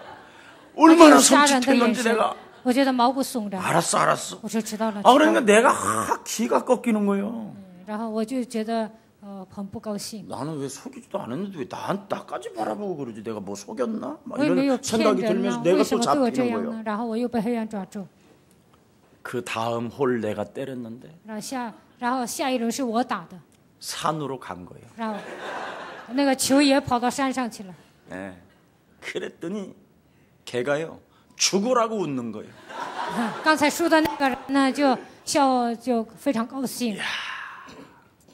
我 얼마나 有杀人的眼 섬찟했는지 神， 내가 我觉得毛骨悚然。 알았어. 我说知道了， 그러니까 내가 기가 꺾이는 거예요. 然后我就觉得很不高兴。 나는 왜 속이지도 않았는데 왜 나까지 바라보고 그러지? 내가 뭐 속였나? 막 我也没有 이런 骗 생각이 人 들면서 呢， 내가 为什 또 么对我这 잡히는 样 거예요. 呢？然后我又被黑暗抓住。 그 다음 홀 내가 때렸는데 然后下一轮是我打的， 산으로 간 거예요. 然后那个球也跑到山上去了。 네. 그랬더니 걔가요 죽으라고 웃는 거예요. 刚才输的那个人呢，就就非常高兴。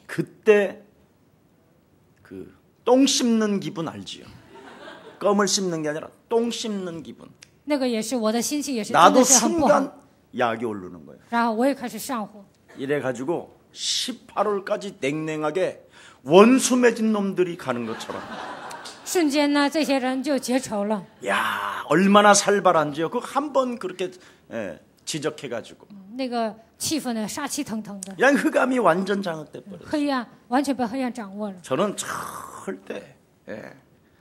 그때 그 똥 씹는 기분 알지요? 껌을 씹는 게 아니라 똥 씹는 기분. 那个也是我的心情，也是真 나도 的是很不好。 순간 약이 오르는 거예요. 然后我也开始上火， 이래가지고 18월까지 냉랭하게 원수 맺은 놈들이 가는 것처럼. 瞬间呢，这些人就结仇了。 야 얼마나 살벌한지요. 그 한 번 그렇게 지적해가지고 那个气氛呢，杀气腾腾的， 그냥 흑암이 완전 장악돼 버려요. 黑暗完全被黑暗掌握了。 저는 절대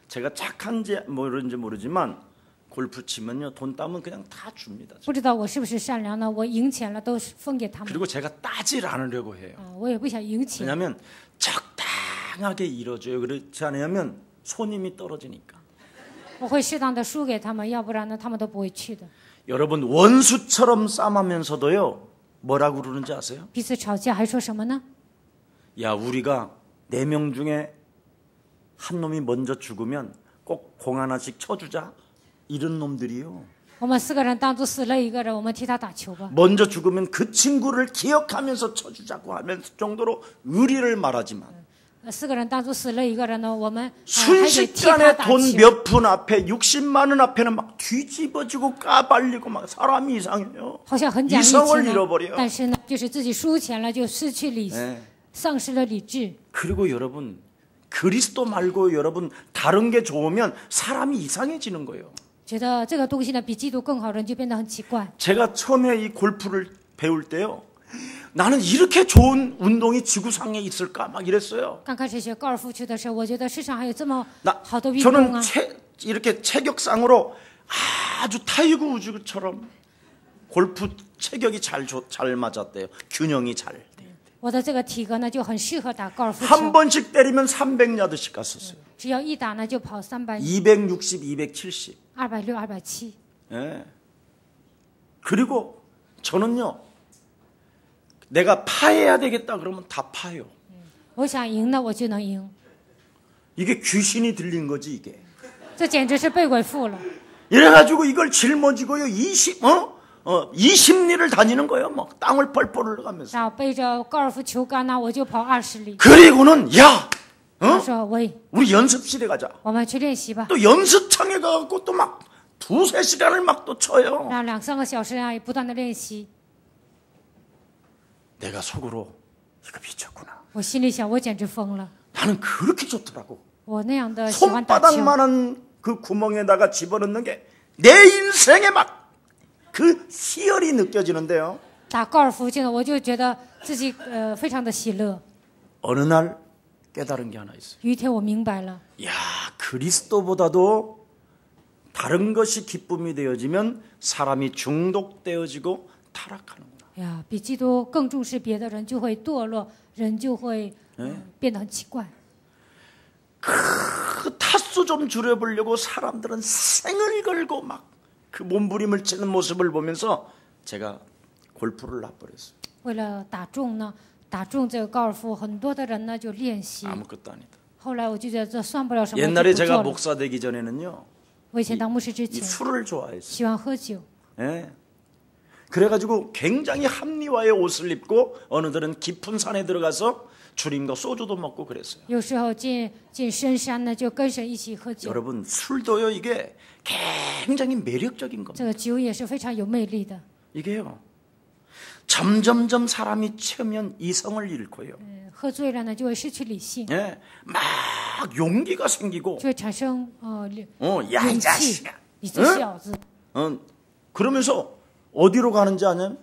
제가 착한지 모르는지 모르지만 골프 치면요 돈 따면 그냥 다 줍니다. 不知道我是不是善良呢？我赢钱了都是分给他们。 그리고 제가 따질 않으려고 해요. 我也不想赢钱， 왜냐하면 적당하게 잃어줘요. 그렇지 않으면 손님이 떨어지니까. 我会适当的输给他们，要不然呢，他们都不会去的。 여러분 원수처럼 싸움하면서도요 뭐라고 그러는지 아세요? 彼此吵架还说什么呢？ 야 우리가 4명 중에 한 놈이 먼저 죽으면 꼭 공 하나씩 쳐주자. 이런 놈들이요. 我们4个人当中死了一个人，我们替他打球吧。 먼저 죽으면 그 친구를 기억하면서 쳐주자고 하면서 정도로 의리를 말하지만 4个人当中死了一个人呢，我们还得替他 순식간에 打 돈 球。 몇 푼 앞에 60만 원 앞에는 막 뒤집어지고 까발리고 막 사람이 이상해요. 好像很讲义气 이성을 呢， 잃어버려요. 但是呢，就是自己输钱了，就失去理， 네. 丧失了理智。 그리고 여러분 그리스도 말고 여러분 다른 게 좋으면 사람이 이상해지는 거예요. 觉得这个东西呢比基督更好，人就变得很奇怪。 제가 처음에 이 골프를 배울 때요. 나는 이렇게 좋은 운동이 지구상에 있을까 막 이랬어요. 刚开始学高尔夫球的时候，我觉得世上还有这么 나 好的运动 저는 啊！ 이렇게 체격상으로 아주 타이거 우즈처럼 골프 체격이 잘 맞았대요. 균형이 잘. 我的这个体格呢就很适合打高尔夫 한 球， 번씩 때리면 300야드씩 갔었어요. 只要一打呢就跑300、 260, 270. 260、270。 예. 그리고 저는요. 내가 파해야 되겠다 그러면 다 파요. 我想赢呢，我就能赢， 이게 귀신이 들린 거지 이게. 这简直是被鬼附了。 이래가지고 이걸 짊어지고요 20리를 다니는 거예요. 막 땅을 뻘뻘 흘러가면서. 然后背着高尔夫球杆呢，我就跑20里。 그리고는 야, 我说喂， 우리 연습실에 가자. 我们去练习吧。 또 연습장에 가갖고 또 막 2-3시간을 막 또 쳐요. 然后2-3个小时啊，不断的练习。 내가 속으로 이거 미쳤구나. 我心里想，我简直疯了。 나는 그렇게 좋더라고. 我那样的喜欢打球， 손바닥만한 그 구멍에다가 집어넣는 게 내 인생에 막 그 희열이 느껴지는데요. 打高尔夫球呢，我就觉得自己非常的喜乐。 어느 날 깨달은 게 하나 있어요. 有一天我明白了， 야, 그리스도보다도 다른 것이 기쁨이 되어지면 사람이 중독되어지고 타락하는구나. 呀，比基督更重视别的人就会堕落，人就会变得很奇怪。 그 타수 좀 줄여보려고 사람들은 생을 걸고 막 그 몸부림을 치는 모습을 보면서 제가 골프를 놔버렸어요. 为了打中这个高尔夫，很多的人呢就练习。 아무것도 아니다. 后来我就觉得这算不了什么， 옛날에 就不 제가 做了。 목사 되기 전에는요. 我以前当牧师之 이 前， 술을 좋아했어요. 喜欢喝酒， 예. 그래가지고 굉장히 합리화의 옷을 입고 어느들은 깊은 산에 들어가서 주님과 소주도 먹고 그랬어요. 有时候进深山呢，就跟神一起喝酒。 여러분 술도요 이게 굉장히 매력적인 这 겁니다. 个酒也是非常有魅力的。 이게요. 점점점 사람이 취하면 이성을 잃고요. 喝醉了呢，就会失去理性， 예. 막 용기가 생기고 就会产生야 이 勇气 자식아. 。你这小子， 그러면서 어디로 가는지 아냐면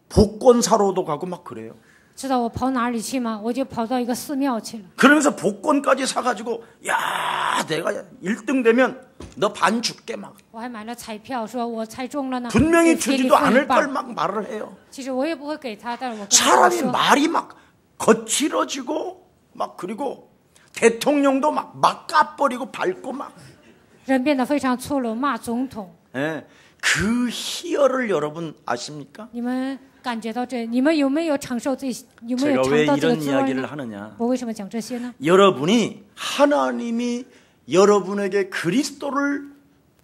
복권 사러도 가고 막 그래요. 知道我跑哪里去吗？我就跑到一个寺庙去了。 그러면서 복권까지 사가지고 야 내가 1등 되면 너 반 줄게 막 我还买了彩票，说我猜中了呢， 분명히 就给你 주지도 分一 않을 半 걸 막 말을 해요. 其实我也不会给他，但是我跟他 사람이 说， 말이 막 거칠어지고 막 그리고 대통령도 막 까버리고 밟고 막 人变得非常粗鲁，骂总统。 예, 그 희열을 여러분 아십니까? 你们感觉到这？你们有没有尝受这？有没 제가 有尝 왜 到这个 이런 滋味 이야기를 呢？ 하느냐? 我为什么讲这些呢？ 여러분이 하나님이 여러분에게 그리스도를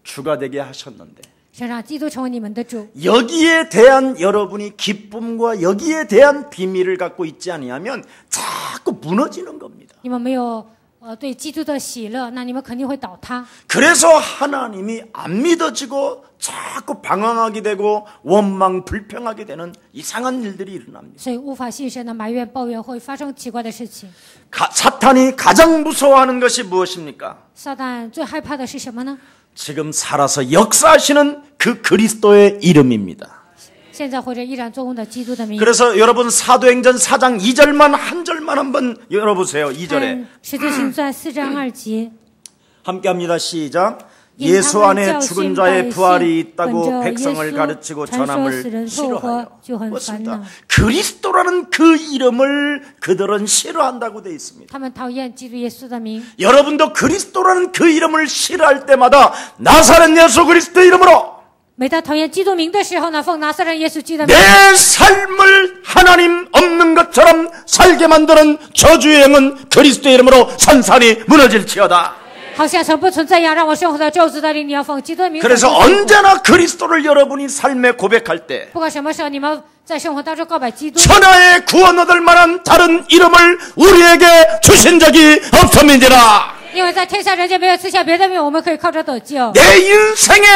주가 되게 하셨는데 神让基督成为你们的主， 여기에 대한 여러분이 기쁨과 여기에 대한 비밀을 갖고 있지 아니하면 자꾸 무너지는 겁니다. 你们没有对基督的喜乐，那你们肯定会倒塌。 그래서 하나님이 안 믿어지고 자꾸 방황하게 되고 원망 불평하게 되는 이상한 일들이 일어납니다. 所以无法信神的埋怨抱怨会发生奇怪的事情。 사탄이 가장 무서워하는 것이 무엇입니까? 撒旦最害怕的是什么呢？ 지금 살아서 역사하시는 그 그리스도의 이름입니다. 现在或者依然作工的基督的名。 그래서 여러분 사도행전 4장 2절만 한 절만 한번 열어보세요. 2절에 看使徒行传4章2节， 함께합니다. 시작. 예수 안에 죽은 자의 부활이 있다고 백성을 가르치고 전함을 싫어하여. 그렇습니다. 그리스도라는 그 이름을 그들은 싫어한다고 되어 있습니다. 他们讨厌基督耶稣的名。 여러분도 그리스도라는 그 이름을 싫어할 때마다 나사렛 예수 그리스도 이름으로 每当讨厌基督名的时候呢，奉拿撒勒耶稣基督的名， 내 삶을 하나님 없는 것처럼 살게 만드는 저주의 영은 그리스도의 이름으로 산산이 무너질지어다. 好像神不存在一样，让我生活在咒诅的灵，你要奉基督的名。 그래서 언제나 그리스도를 여러분이 삶에 고백할 때 不管什么时候，你们在生活当中告白基督， 천하의 구원 얻을 만한 다른 이름을 우리에게 주신 적이 없음이니라. 因为在天下人间没有赐下别的名，我们可以靠着得救。 내 인생의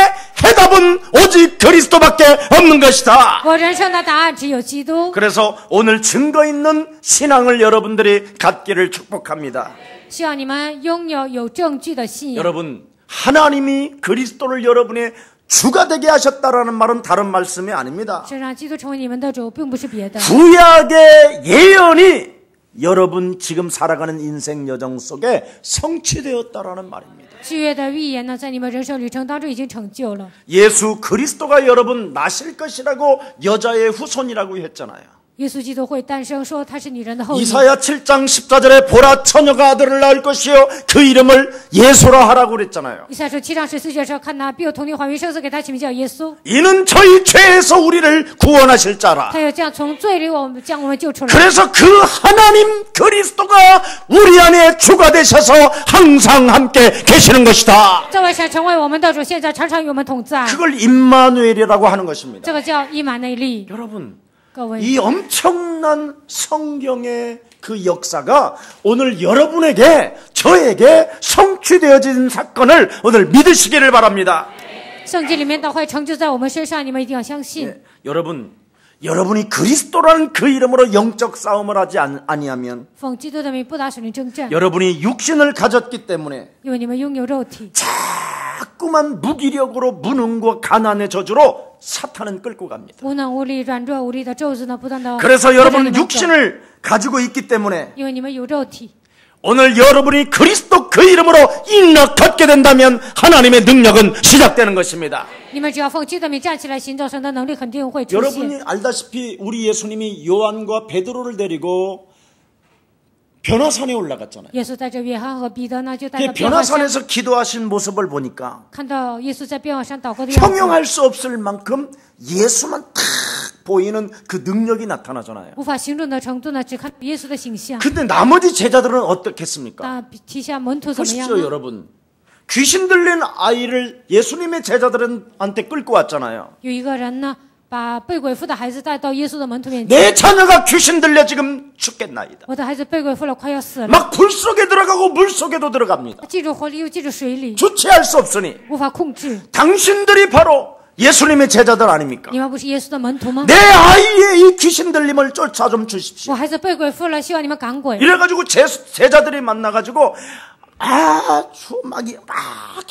해답은 오직 그리스도밖에 없는 것이다. 我人生的答案只有基督。 그래서 오늘 증거 있는 신앙을 여러분들이 갖기를 축복합니다. 希望你们拥有有证据的信仰。 여러분 하나님이 그리스도를 여러분의 주가 되게 하셨다라는 말은 다른 말씀이 아닙니다. 是让基督成为你们的主，并不是别的。 구약의 예언이 여러분 지금 살아가는 인생 여정 속에 성취되었다라는 말입니다. 旧约的预言呢，在你们人生旅程当中已经成就了。 예수 그리스도가 여러분 나실 것이라고 여자의 후손이라고 했잖아요. 耶稣基督会诞生，说他是女人的后裔。 이사야 7장 14절에 보라 처녀가 아들을 낳을 것이요 그 이름을 예수라 하라고 그랬잖아요. 以赛亚书7章14节说，看哪，必有童女怀孕生子，给他起名叫耶稣。 이는 저희 죄에서 우리를 구원하실 자라. 他要这样从罪里将我们救出来。 그래서 그 하나님 그리스도가 우리 안에 주가 되셔서 항상 함께 계시는 것이다. 这位神成为我们的主，现在常常与我们同在。 그걸 임마누엘이라고 하는 것입니다. 这个叫以马内利。 여러분 各位， 이 엄청난 성경의 그 역사가 오늘 여러분에게 저에게 성취되어진 사건을 오늘 믿으시기를 바랍니다. 圣经里面的会成就在我们身上，你们一定要相信。 여러분 여러분이 그리스도라는 그 이름으로 영적 싸움을 하지 아니하면 奉基督的名不打属灵征战， 여러분이 육신을 가졌기 때문에 因为你们拥有肉体， 자꾸만 무기력으로 무능과 가난의 저주로 사탄은 끌고 갑니다. 无能无力、软弱无力的咒子呢，不断的。 그래서 여러분은 육신을 가지고 있기 때문에 因为你们有肉体， 오늘 여러분이 그리스도 그 이름으로 인력 걷게 된다면 하나님의 능력은 시작되는 것입니다. 你们只要奉基督的名站起来行走，神的能力肯定会出现。 여러분이 알다시피 우리 예수님이 요한과 베드로를 데리고 변화산에 올라갔잖아요. 耶稣带着约翰和彼得呢，就带 그 到变化山， 변화산에서 기도하신 모습을 보니까 看到耶稣在变化山祷告的样子， 형용할 수 없을 만큼 예수만 탁 보이는 그 능력이 나타나잖아요. 无法形容的程度呢，只看耶稣的形象。 근데 나머지 제자들은 어떻겠습니까? 那旗下门徒怎么样 보십시오 呢？ 여러분. 귀신 들린 아이를 예수님의 제자들한테 끌고 왔잖아요. 有一个人呢，把被鬼附的孩子带到耶稣的门徒面前。 내 자녀가 귀신 들려 지금 죽겠나이다. 我的孩子被鬼附了，快要死了。 막 불 속에 들어가고 물 속에도 들어갑니다. 记住火里，又记住水里， 주체할 수 없으니 无法控制。 당신들이 바로 예수님의 제자들 아닙니까? 你们不是耶稣的门徒吗？ 내 아이의 이 귀신 들림을 쫓아 좀 주십시오. 我孩子被鬼附了，希望你们赶鬼。 이래가지고 제자들이 만나가지고 아주 막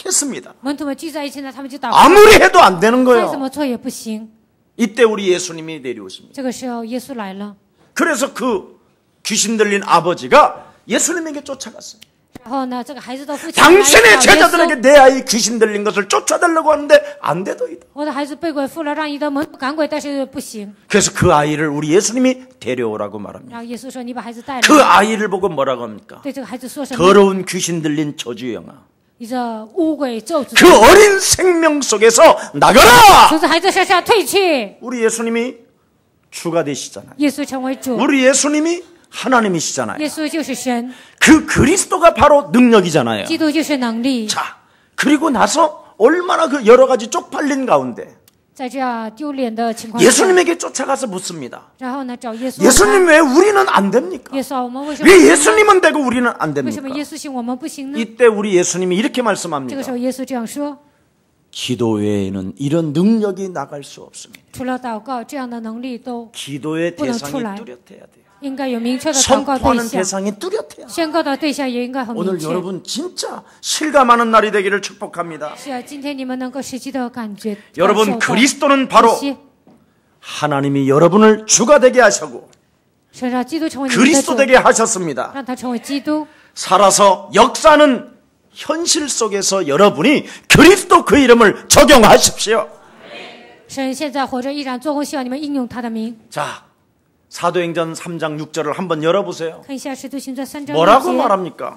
했습니다. 门徒们聚在一起呢，他们就祷告， 아무리 해도 안 되는 再怎 거예요. 么做也不行。 이때 우리 예수님이 내려오십니다. 这个时候，耶稣来了， 그래서 그 귀신 들린 아버지가 예수님에게 쫓아갔어요. 然后呢，这个孩子的父亲来 당신의 找耶 제자들에게 稣， 내 아이 귀신 들린 것을 쫓아달라고 하는데 안 되더이다. 我的孩子被鬼附了，让你的门徒赶鬼，但是不行。 그래서 그 아이를 우리 예수님이 데려오라고 말합니다. 然后耶稣说：“你把孩子带来。 그 아이를 보고 뭐라고 합니까? 对这个孩子说什么？ 더러운 귀신 들린 저주영아. 你这污鬼咒诅， 그 어린 생명 속에서 나가라! 从这孩子身上退去。 우리 예수님이 주가 되시잖아요. 耶稣成为主， 우리 예수님이 하나님이시잖아요. 耶稣就是神， 그 그리스도가 바로 능력이잖아요. 基督就是能力。 자, 그리고 나서 얼마나 그 여러 가지 쪽팔린 가운데 在这样丢脸的情况下， 예수님에게 쫓아가서 묻습니다. 然后呢，找耶稣。 예수님 왜 우리는 안 됩니까? 耶稣啊，我们为什么 왜 예수님은 되고 우리는 안 为什么 됩니까? 耶稣行我们不行呢？ 이때 우리 예수님이 이렇게 这个 말씀합니다. 时候，耶稣这样说： 기도 외에는 이런 능력이 나갈 수 없습니다. 除了祷告，这样的能力都 기도의 뿌려 대상이 출来. 뚜렷해야 돼요. 应该有明确的祷告对 선포하는 象， 대상이 뚜렷해야 돼요. 宣告的对象也应该很明 오늘 确。 여러분 진짜 실감하는 날이 되기를 축복합니다. 是啊，今天你们能够实际的感觉， 여러분 感受到 그리스도는 바로 这些 하나님이 여러분을 주가 되게 하시고 神让基督成为你们的 그리스도 主， 되게 하셨습니다. 让他成为基督， 살아서 역사는 현실 속에서 여러분이 그리스도 그 이름을 적용하십시오. 神现在活着依然做工，希望你们应用他的名。 자, 사도행전 3장 6절을 한번 열어보세요. 看一下《使徒行传》3章 뭐라고 6节， 말합니까?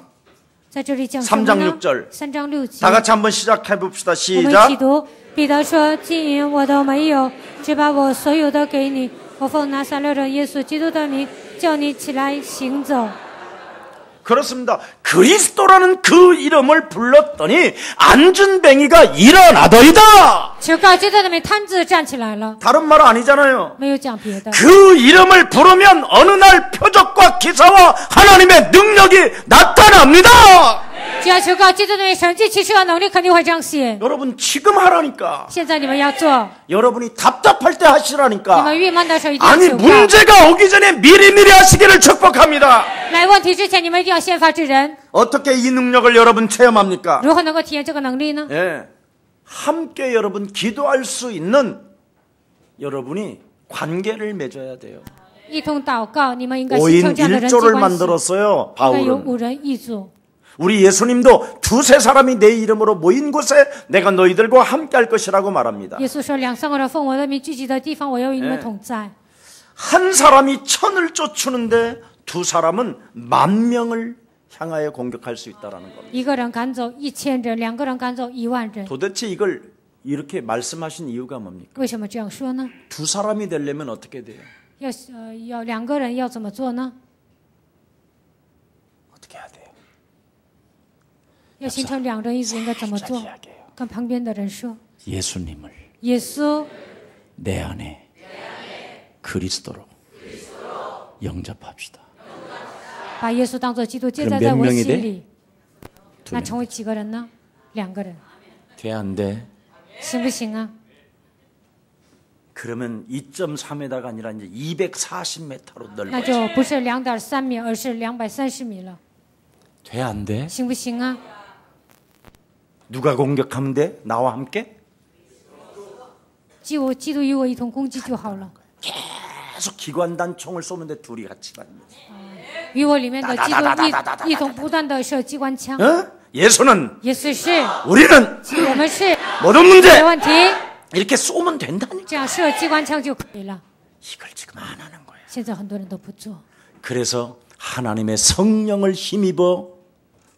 在这里讲什么 3장 呢 6절 ？3章6节， 다 같이 한번 시작해 봅시다. 我们一 시작. 起读。彼得说：“金银我都没有，只把我所有的给你。我奉拿撒勒人耶稣基督的名，叫你起来行走。” 그렇습니다. 그리스도라는 그 이름을 불렀더니 안준뱅이가 일어나더이다. 求告基督的名，摊子站起来了， 다른 말 아니잖아요. 没有讲别的。 그 이름을 부르면 어느 날 표적과 기사와 하나님의 능력이 나타납니다. 只要求告基督的名，神迹奇事和能力肯定会彰显。 여러분 지금 하라니까. 现在你们要做， 여러분이 답답할 때 你 하시라니까. 们郁闷的时候一定要 아니 求告。 문제가 오기 전에 미리미리 하시기를 축복합니다. 来问题之前，你们一定要先发制人。 어떻게 이 능력을 여러분 체험합니까? 如何能够体验这个能力呢？ 예, 함께 여러분 기도할 수 있는 여러분이 관계를 맺어야 돼요. 一同祷告，你们应该形 5인 成这样的人际 1조를 关系。 만들었어요. 应该有 바울은. 5人1组。 우리 예수님도 두세 사람이 내 이름으로 모인 곳에 내가 너희들과 함께 할 것이라고 말합니다. 耶稣说：“2、3个人奉我的名聚集的地方，我要与你们同在。” 한 사람이 1000을 쫓추는데 두 사람은 10,000명을 향하여 공격할 수 있다는 겁니다. 一个人赶走1000人，2个人赶走10000人。 도대체 이걸 이렇게 말씀하신 이유가 뭡니까? 为什么这样说呢？ 두 사람이 되려면 어떻게 돼요? 要2个人要怎么做呢？ 어떻게 해야 돼요? 要形成2人1组应该怎么做？ 이야기해요. 跟旁边的人说： 예수님을 耶稣 내 안에 그리스도로 영접합시다. 把耶稣当作基督接 그럼 待在 몇 我 명이 心 돼? 里， 두 那 명. 成为几个人呢？2个人， 돼 안 돼? 行不行啊？ 그러면 2.3m가 아니라 이제 240m로 那就 넓어져. 不是2.3米，而是230米了。 돼, 안 돼? 行不行啊？ 누가 공격하면 돼? 나와 함께? 基督与我一同攻击就好了。 계속 기관단 총을 쏘는데 둘이 같이 가는 거지. 与我里面的基督一同不断的射机关枪。 예수는 耶稣是， 우리는 我们是， 모든 没 문제 问题。 이렇게 쏘면 된다니까. 这样射机关枪就可以了。 이걸 지금 안 하는 거야. 现在很多人都不做。 그래서 하나님의 성령을 힘입어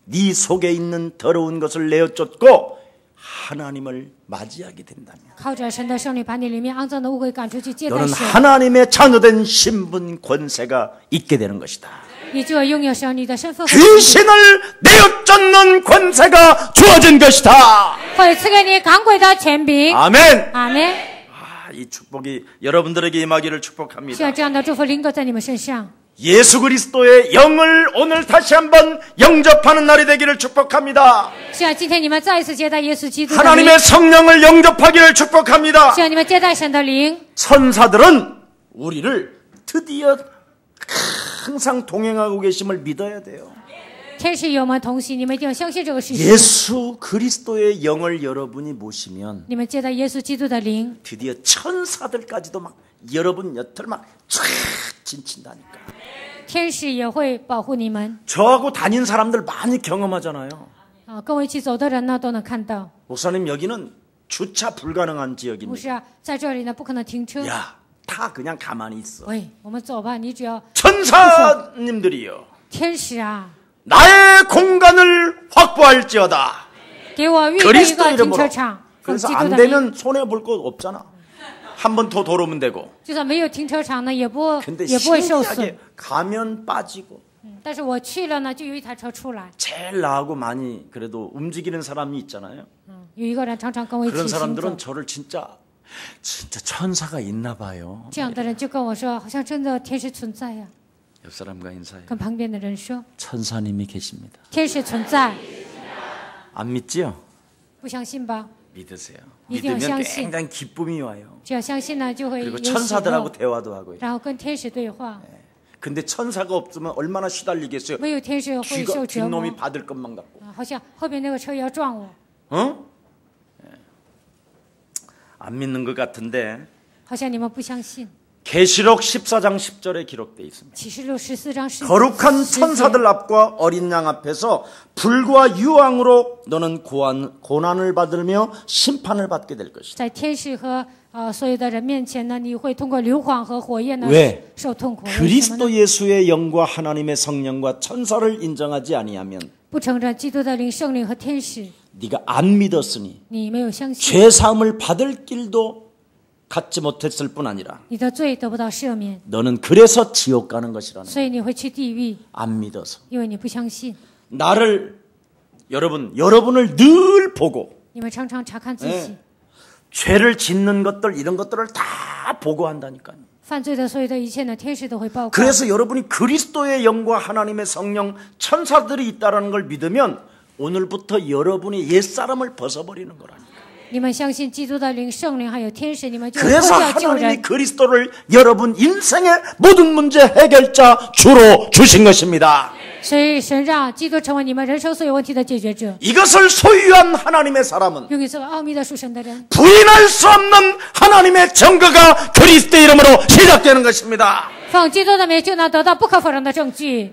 네 속에 있는 더러운 것을 내어쫓고 하나님을 맞이하게 된다면 靠着神的圣灵把你里面肮脏的污秽赶出去，接待 너는 神， 하나님의 자녀된 신분 권세가 있게 되는 것이다. 你就要拥有神你的身份和 귀신을 내어쫓는 권세가 주어진 것이다. 会赐给你赶鬼的权柄。 아멘. 阿门。 이 축복이 여러분들에게 임하기를 希 축복합니다. 望这样的祝福临到在你们身上。 예수 그리스도의 영을 오늘 다시 한번 영접하는 날이 되기를 축복합니다. 希望今天你们再一次接待耶稣基督的灵， 하나님의 성령을 영접하기를 축복합니다. 希望你们接待神的灵。 천사들은 우리를 드디어 항상 동행하고 계심을 믿어야 돼요. 天使与我们同行，你们一定要相信这个事实。 예수 그리스도의 영을 여러분이 모시면 你们接待耶稣基督的灵， 드디어 천사들까지도 막 여러분 곁을 막 쫙 진친다니까. 天使也会保护你们。 저하고 다닌 사람들 많이 경험하잖아요. 跟我一起走的人呢都能看到。 목사님 여기는 주차 불가능한 不 지역입니다. 是啊，在这里呢不可能停车。 야, 다 그냥 가만히 있어. 喂，我们走吧，你只要 천사님들이요. 天使啊， 나의 공간을 확보할지어다. 给我预备一 그리스도 个停 이름으로. 车场，奉 그래서 基督 안 的名。 되면 손해 볼 거 없잖아. 한 번 더 돌아오면 되고. 就算没有停车场呢，也不 근데 会受损。 신기하게 가면 빠지고 但是我去了呢，就有一台车出来， 제일 나하고 많이 그래도 움직이는 사람이 있잖아요. 有一个人常常跟我一起 그런 行走 사람들은 。 저를 진짜 천사가 있나 봐요. 这样的人就跟我说，好像真的天使存在呀、 옆 사람과 인사해. 跟旁边的人说， 천사님이 계십니다. 天使存在， 안 믿지요? 不相信吧？ 믿으세요. 믿으면 믿으면相信. 굉장히 기쁨이 와요. 只要相信呢，就会有 그리고 喜 천사들하고 乐， 대화도 하고요. 然后跟天使对话。 근데 천사가 없으면 얼마나 시달리겠어요. 没有天使会受折磨 뒷놈이 받을 것만 같고. 好像后边那个车要撞我， 어? 안 믿는 것 같은데 好像你们不相信。 계시록 14장 10절에 기록되어 있습니다. 启示录14章10 거룩한 10 천사들 앞과 어린 양 앞에서 불과 유황으로 너는 고난을 받으며 심판을 받게 될 것이다. 在天使和所有的人面前呢，你会通过硫磺和火焰呢 왜 受痛苦。为什么呢？ 그리스도 예수의 영과 하나님의 성령과 천사를 인정하지 아니하면 不承认基督的灵、圣灵和天使， 네가 안 믿었으니 你没有相信， 죄 사함을 받을 길도 갖지 못했을 뿐 아니라 你的罪得不到赦免， 너는 그래서 지옥 가는 것이라는 所以你会去地狱， 안 믿어서 因为你不相信。 나를 여러분을 늘 보고 你们常常查看自己， 네. 죄를 짓는 것들 이런 것들을 다 보고한다니까요. 犯罪的所有的一切呢，天使都会报告。 그래서 여러분이 그리스도의 영과 하나님의 성령 천사들이 있다라는 걸 믿으면 오늘부터 여러분이 옛사람을 벗어버리는 거라니까. 你们相信基督的灵、圣灵还有天使，你们就会脱 그래서 掉旧 하나님이 人。 그리스도를 여러분 인생의 모든 문제 해결자 주로 주신 것입니다. 所以神让基督成为你们人生所有问题的解决者。 이것을 소유한 하나님의 사람은 拥有这个奥秘的属神的人， 부인할 수 없는 하나님의 증거가 그리스도 이름으로 시작되는 것입니다. 奉基督的名就能得到不可否认的证据。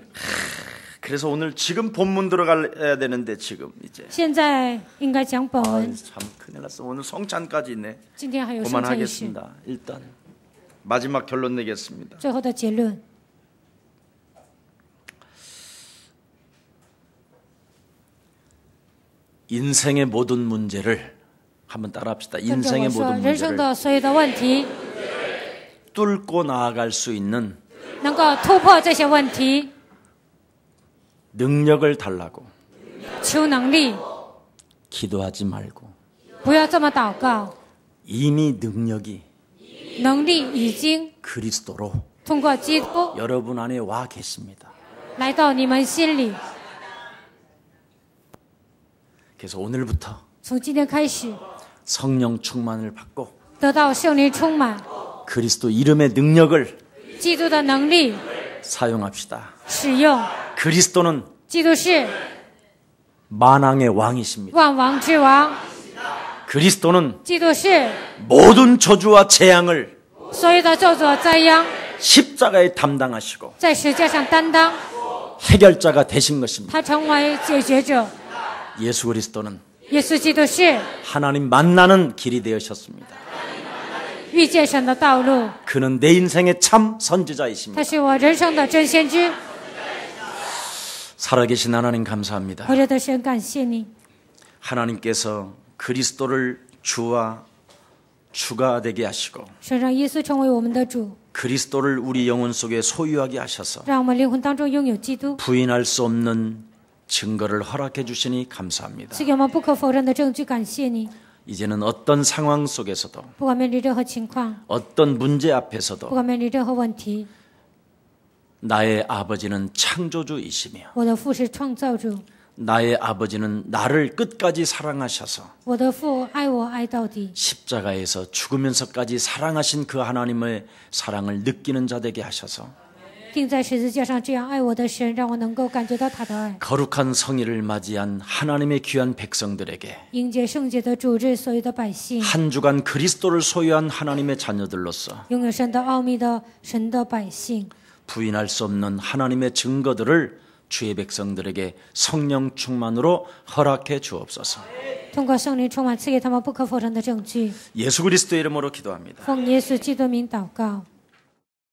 그래서 오늘 지금 본문 들어가야 되는데 지금 이제 现在应该讲本文， 참 큰일 났어. 오늘 성찬까지 있네. 今天还有圣餐仪式。 그만하겠습니다. 일단 마지막 결론 내겠습니다. 最后的结论， 인생의 모든 문제를 한번 따라합시다. 跟着 인생의 我说， 모든 人生 문제를 的所有的问题， 뚫고 나아갈 수 있는 能够突破这些问题， 능력을 달라고 求能力， 기도하지 말고 不要这么祷告。 이미 능력이 能力已经 그리스도로 通过基督 여러분 안에 와 계십니다. 来到你们心里。 그래서 오늘부터 从今天开始， 성령 충만을 받고 得到圣灵充满， 그리스도 이름의 능력을 基督的能力 사용합시다. 使用。 그리스도는 基督是 만왕의 왕이십니다. 万王之王， 그리스도는 基督是 모든 저주와 재앙을 所有的咒诅灾殃 십자가에 담당하시고 在十字架上担当， 해결자가 되신 것입니다. 他成为解决者。 예수 그리스도는 耶稣基督是 하나님 만나는 길이 되셨습니다. 遇见神的道路， 그는 내 인생의 참 선지자이십니다. 他是我人生的真先知。 살아계신 하나님 감사합니다. 活着的神，感谢你， 하나님께서 그리스도를 주와 주가 되게 하시고 神让耶稣成为我们的主， 그리스도를 우리 영혼 속에 소유하게 하셔서 让我们灵魂当中拥有基督， 부인할 수 없는 증거를 허락해 주시니 감사합니다. 赐给我们不可否认的证据。感谢你， 이제는 어떤 상황 속에서도 不管面对任何情况， 어떤 문제 不 앞에서도 管面对任何问题， 나의 아버지는 창조주이시며 我的父是创造主， 나의 아버지는 나를 끝까지 사랑하셔서 我的父爱我爱到底， 십자가에서 죽으면서까지 사랑하신 그 하나님의 사랑을 느끼는 자 되게 하셔서 钉在十字架上这样爱我的神，让我能够感觉到他的爱。 거룩한 성일을 맞이한 하나님의 귀한 백성들에게 迎接圣洁的主日，所有的百姓， 한 주간 그리스도를 소유한 하나님의 자녀들로서 拥有神的奥秘的神的百姓， 부인할 수 없는 하나님의 증거들을 주의 백성들에게 성령 충만으로 허락해 주옵소서. 通过圣灵充满，赐给他们不可否认的证据。 예수 그리스도의 이름으로 기도합니다. 奉耶稣基督名祷告。